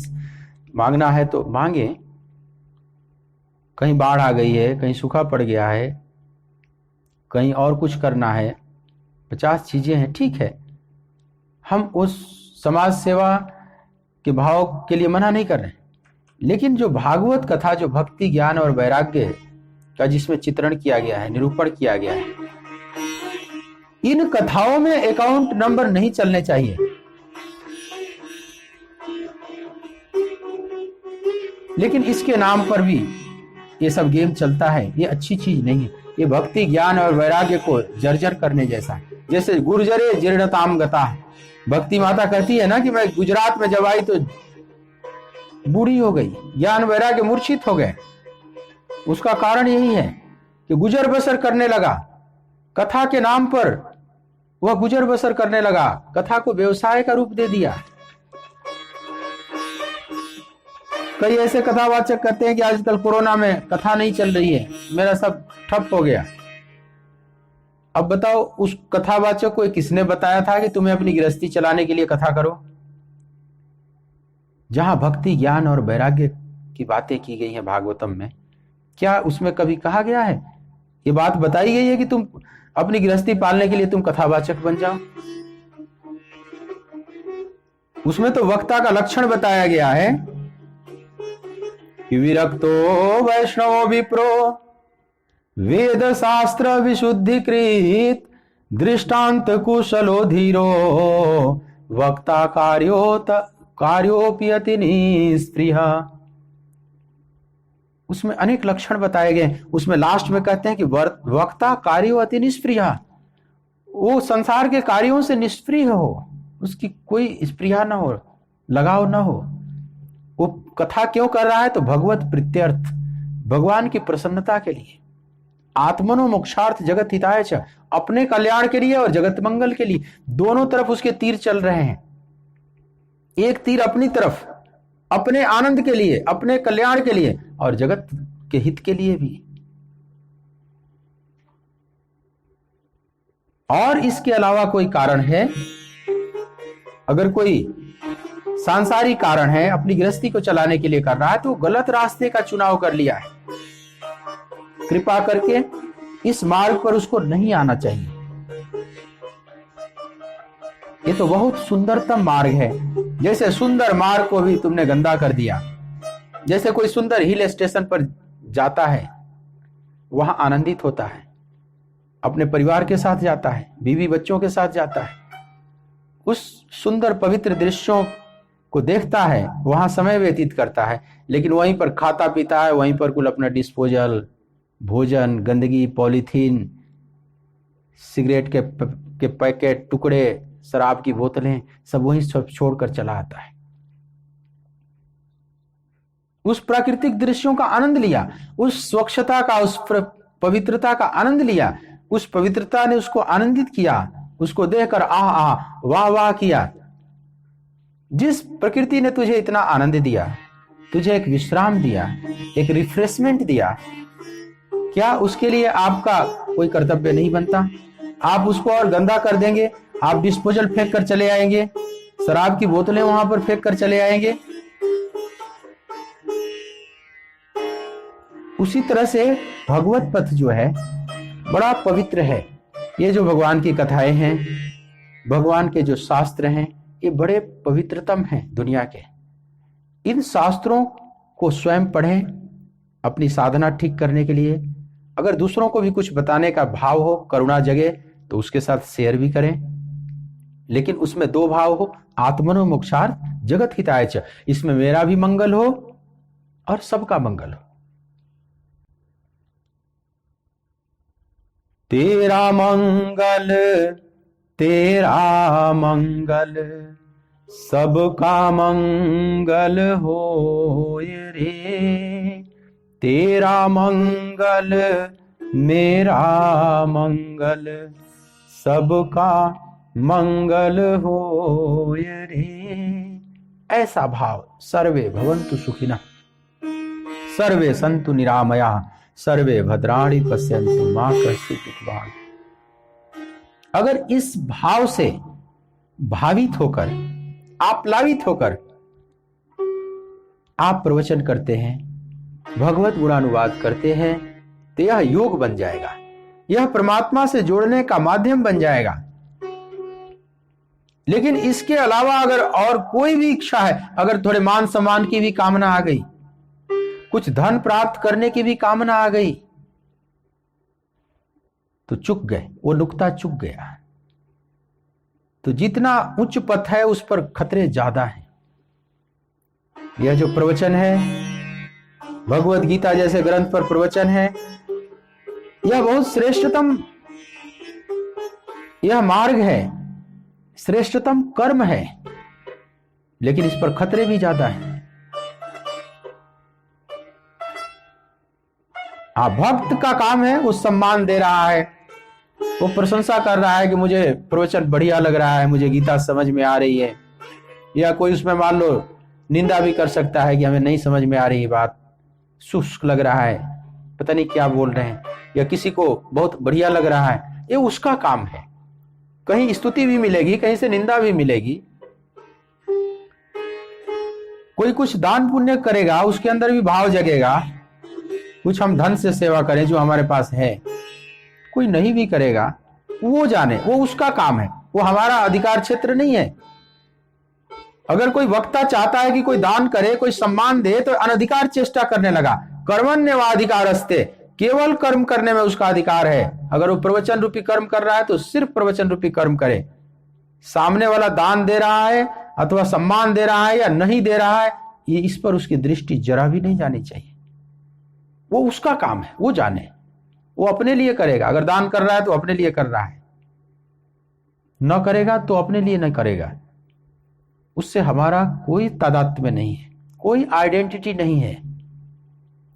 Speaker 1: मांगना है तो मांगे। कहीं बाढ़ आ गई है, कहीं सूखा पड़ गया है, कहीं और कुछ करना है, 50 चीजें हैं, ठीक है, हम उस समाज सेवा के भाव के लिए मना नहीं कर रहे। लेकिन जो भागवत कथा, जो भक्ति, ज्ञान और वैराग्य का जिसमें चित्रण किया गया है, निरूपण किया गया है, इन कथाओं में अकाउंट नंबर नहीं चलने चाहिए। लेकिन इसके नाम पर भी ये सब गेम चलता है, ये अच्छी चीज नहीं है। ये भक्ति, ज्ञान और वैराग्य को जर्जर करने जैसा है। जैसे गुर्जरे जीर्णताम गता, भक्ति माता कहती है ना कि मैं गुजरात में जब आई तो बूढ़ी हो गई, ज्ञान वैराग्य मूर्छित हो गए। उसका कारण यही है कि गुजर बसर करने लगा, कथा के नाम पर वह गुजर बसर करने लगा, कथा को व्यवसाय का रूप दे दिया। कई ऐसे कथावाचक कहते हैं कि आजकल कोरोना में कथा नहीं चल रही है, मेरा सब ठप हो गया। अब बताओ, उस कथावाचक को किसने बताया था कि तुम्हें अपनी गृहस्थी चलाने के लिए कथा करो? जहां भक्ति, ज्ञान और वैराग्य की बातें की गई हैं भागवतम में, क्या उसमें कभी कहा गया है, ये बात बताई गई है कि तुम अपनी गृहस्थी पालने के लिए तुम कथावाचक बन जाओ? उसमें तो वक्ता का लक्षण बताया गया है कि विरक्तो वैष्णवो विप्रो वेद शास्त्र विशुद्धिकृत दृष्टांत कुशलो धीरो वक्ता कार्योपि अति निष्प्रिय। उसमें अनेक लक्षण बताए गए। उसमें लास्ट में कहते हैं कि वक्ता कार्यो अति निष्प्रिय, वो संसार के कार्यों से निष्प्रिय हो, उसकी कोई स्प्रिया ना हो, लगाव ना हो। वो कथा क्यों कर रहा है? तो भगवत प्रीत्यर्थ, भगवान की प्रसन्नता के लिए। आत्मनो मोक्षार्थ जगत हिताय च, अपने कल्याण के लिए और जगत मंगल के लिए, दोनों तरफ उसके तीर चल रहे हैं। एक तीर अपनी तरफ, अपने आनंद के लिए, अपने कल्याण के लिए, और जगत के हित के लिए भी। और इसके अलावा कोई कारण है, अगर कोई सांसारिक कारण है, अपनी गृहस्थी को चलाने के लिए कर रहा है, तो गलत रास्ते का चुनाव कर लिया है। कृपा करके इस मार्ग पर उसको नहीं आना चाहिए। ये तो बहुत सुंदरतम मार्ग है। जैसे सुंदर मार्ग को भी तुमने गंदा कर दिया। जैसे कोई सुंदर हिल स्टेशन पर जाता है, वहां आनंदित होता है, अपने परिवार के साथ जाता है, बीवी बच्चों के साथ जाता है, उस सुंदर पवित्र दृश्यों को देखता है, वहां समय व्यतीत करता है, लेकिन वहीं पर खाता पीता है, वहीं पर कुल अपना डिस्पोजल, भोजन, गंदगी, पॉलीथीन, सिगरेट के पैकेट, टुकड़े, शराब की बोतलें, सब वहीं छोड़कर चला आता है। उस प्राकृतिक दृश्यों का आनंद लिया, उस स्वच्छता का, उस पवित्रता का आनंद लिया, उस पवित्रता ने उसको आनंदित किया, उसको देखकर आह वाह वाह किया। जिस प्रकृति ने तुझे इतना आनंद दिया, तुझे एक विश्राम दिया, एक रिफ्रेशमेंट दिया, क्या उसके लिए आपका कोई कर्तव्य नहीं बनता? आप उसको और गंदा कर देंगे, आप डिस्पोजल फेंक कर चले आएंगे, शराब की बोतलें वहां पर फेंक कर चले आएंगे। उसी तरह से भगवत पथ जो है बड़ा पवित्र है। ये जो भगवान की कथाएं हैं, भगवान के जो शास्त्र हैं, ये बड़े पवित्रतम हैं दुनिया के। इन शास्त्रों को स्वयं पढ़ें अपनी साधना ठीक करने के लिए। अगर दूसरों को भी कुछ बताने का भाव हो, करुणा जगे, तो उसके साथ शेयर भी करें, लेकिन उसमें दो भाव हो, आत्मनो मोक्षार्थ जगत हिताय च, इसमें मेरा भी मंगल हो और सबका मंगल हो। तेरा मंगल तेरा मंगल सबका मंगल हो रे, तेरा मंगल मेरा मंगल सबका मंगल हो रे। ऐसा भाव, सर्वे भवन्तु सुखिनः, सर्वे सन्तु निरामयाः, सर्वे भद्राणि पश्यन्तु मा कश्चित् दुःखभाग्। अगर इस भाव से भावित होकर, आप्लावित होकर आप प्रवचन करते हैं, भगवत गुणानुवाद करते हैं, तो यह योग बन जाएगा, यह परमात्मा से जोड़ने का माध्यम बन जाएगा। लेकिन इसके अलावा अगर और कोई भी इच्छा है, अगर थोड़े मान सम्मान की भी कामना आ गई, कुछ धन प्राप्त करने की भी कामना आ गई, तो चुक गए, वो नुक्ता चुक गया। तो जितना उच्च पथ है उस पर खतरे ज्यादा हैं। यह जो प्रवचन है, भगवत गीता जैसे ग्रंथ पर प्रवचन है, यह बहुत श्रेष्ठतम, यह मार्ग है, श्रेष्ठतम कर्म है, लेकिन इस पर खतरे भी ज्यादा हैं। हाँ, भक्त का काम है, वो सम्मान दे रहा है, वो प्रशंसा कर रहा है कि मुझे प्रवचन बढ़िया लग रहा है, मुझे गीता समझ में आ रही है। या कोई उसमें मान लो निंदा भी कर सकता है कि हमें नहीं समझ में आ रही है बात, शुष्क लग रहा है, पता नहीं क्या बोल रहे हैं, या किसी को बहुत बढ़िया लग रहा है, ये उसका काम है। कहीं स्तुति भी मिलेगी, कहीं से निंदा भी मिलेगी। कोई कुछ दान पुण्य करेगा, उसके अंदर भी भाव जगेगा। कुछ हम धन से सेवा करें जो हमारे पास है, कोई नहीं भी करेगा, वो जाने, वो उसका काम है, वो हमारा अधिकार क्षेत्र नहीं है। अगर कोई वक्ता चाहता है कि कोई दान करे, कोई सम्मान दे, तो अनधिकार चेष्टा करने लगा। कर्मण्येवाधिकारस्ते, केवल कर्म करने में उसका अधिकार है। अगर वो प्रवचन रूपी कर्म कर रहा है तो सिर्फ प्रवचन रूपी कर्म करे। सामने वाला दान दे रहा है अथवा सम्मान दे रहा है या नहीं दे रहा है, ये इस पर उसकी दृष्टि जरा भी नहीं जानी चाहिए। वो उसका काम है, वो जाने, वो अपने लिए करेगा। अगर दान कर रहा है तो अपने लिए कर रहा है, न करेगा तो अपने लिए नहीं करेगा। उससे हमारा कोई तादात्म्य नहीं है, कोई आइडेंटिटी नहीं है।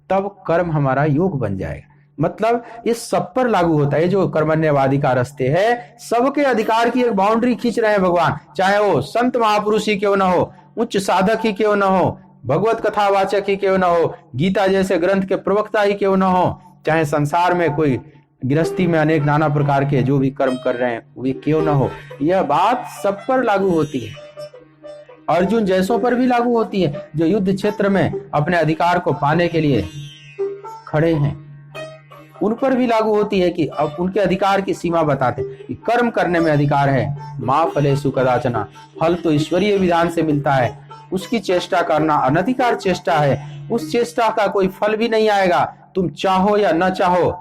Speaker 1: तब कर्म हमारा योग बन जाएगा। मतलब ये सब पर लागू होता है। जो कर्मण्येवाधिकारस्ते है, सबके अधिकार की एक बाउंड्री खींच रहे हैं भगवान। चाहे वो संत महापुरुष ही क्यों ना हो, उच्च साधक ही क्यों ना हो, भगवत कथावाचक ही क्यों ना हो, गीता जैसे ग्रंथ के प्रवक्ता ही क्यों ना हो, चाहे संसार में कोई गृहस्थी में अनेक नाना प्रकार के जो भी कर्म कर रहे हैं वे क्यों ना हो, यह बात सब पर लागू होती है। अर्जुन जैसों पर भी लागू होती है, जो युद्ध क्षेत्र में अपने अधिकार को पाने के लिए खड़े हैं। उन पर भी लागू होती है कि अब उनके अधिकार की सीमा बताते कि कर्म करने में अधिकार है। मां फलेषु कदाचन, फल तो ईश्वरीय विधान से मिलता है, उसकी चेष्टा करना अनधिकार चेष्टा है। उस चेष्टा का कोई फल भी नहीं आएगा, तुम चाहो या न चाहो,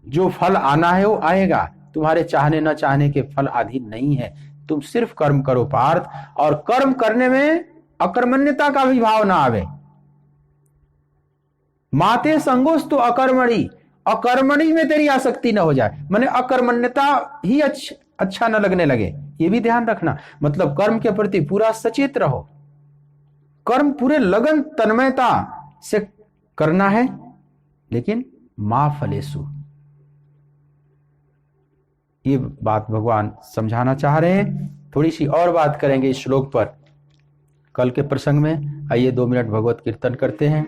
Speaker 1: जो फल आना है वो आएगा। तुम्हारे चाहने न चाहने के फल अधीन नहीं है। तुम सिर्फ कर्म करो पार्थ, और कर्म करने में अकर्मण्यता का भी भाव ना आवे। माते संगोस तो अकर्मणी, अकर्मणी में तेरी आसक्ति न हो जाए, माने अकर्मण्यता ही अच्छा न लगने लगे, ये भी ध्यान रखना। मतलब कर्म के प्रति पूरा सचेत रहो, कर्म पूरे लगन तन्मयता से करना है, लेकिन मां फलेषु, ये बात भगवान समझाना चाह रहे हैं। थोड़ी सी और बात करेंगे इस श्लोक पर कल के प्रसंग में। आइए 2 मिनट भगवत कीर्तन करते हैं।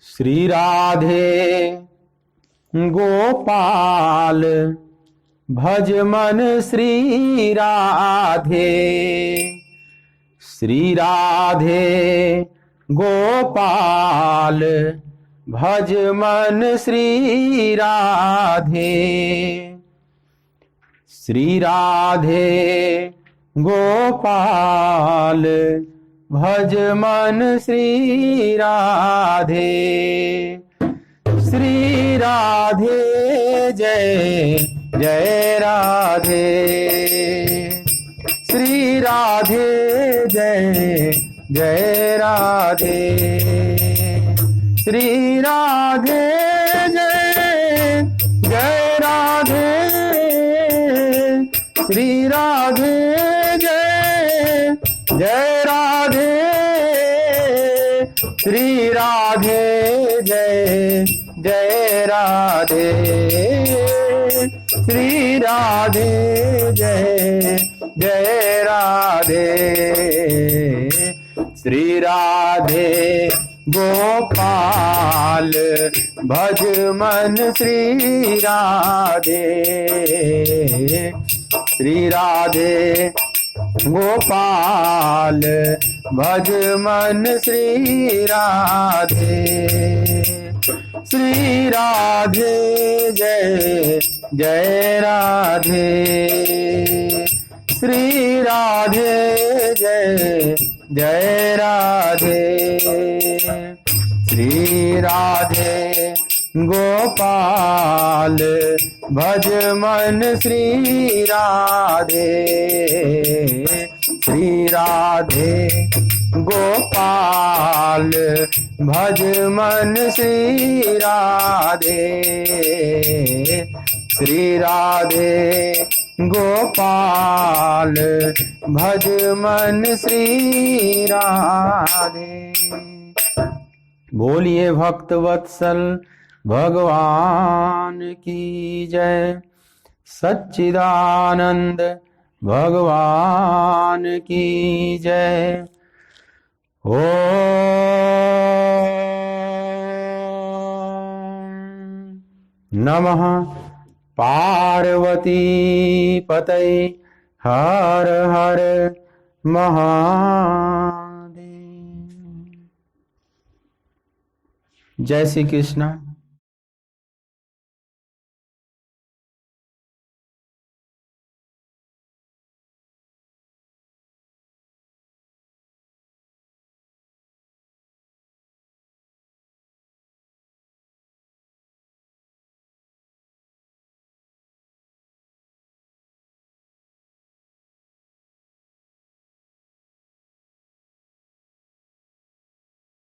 Speaker 1: श्री राधे गोपाल भज मन श्री राधे, श्री राधे गोपाल भज मन श्री राधे, श्री राधे गोपाल भज मन श्री राधे, श्री राधे जय जय राधे, श्री राधे जय जय राधे, श्री राधे जय जय राधे, श्री राधे जय जय राधे, श्री राधे जय जय राधे, श्री राधे जय जय राधे, श्री राधे गोपाल भज मन श्री राधे, श्री राधे गोपाल भज मन श्री राधे, श्री राधे जय जय राधे, श्री राधे जय जय राधे, श्री राधे गोपाल भज मन श्री राधे, श्री राधे गोपाल भज मन श्री राधे, श्री राधे गोपाल भज मन श्री राधे। बोलिए भक्त वत्सल भगवान की जय। सच्चिदानंद भगवान की जय। ओम नमः पार्वती पतये हर हर महादेव। जय श्री कृष्ण।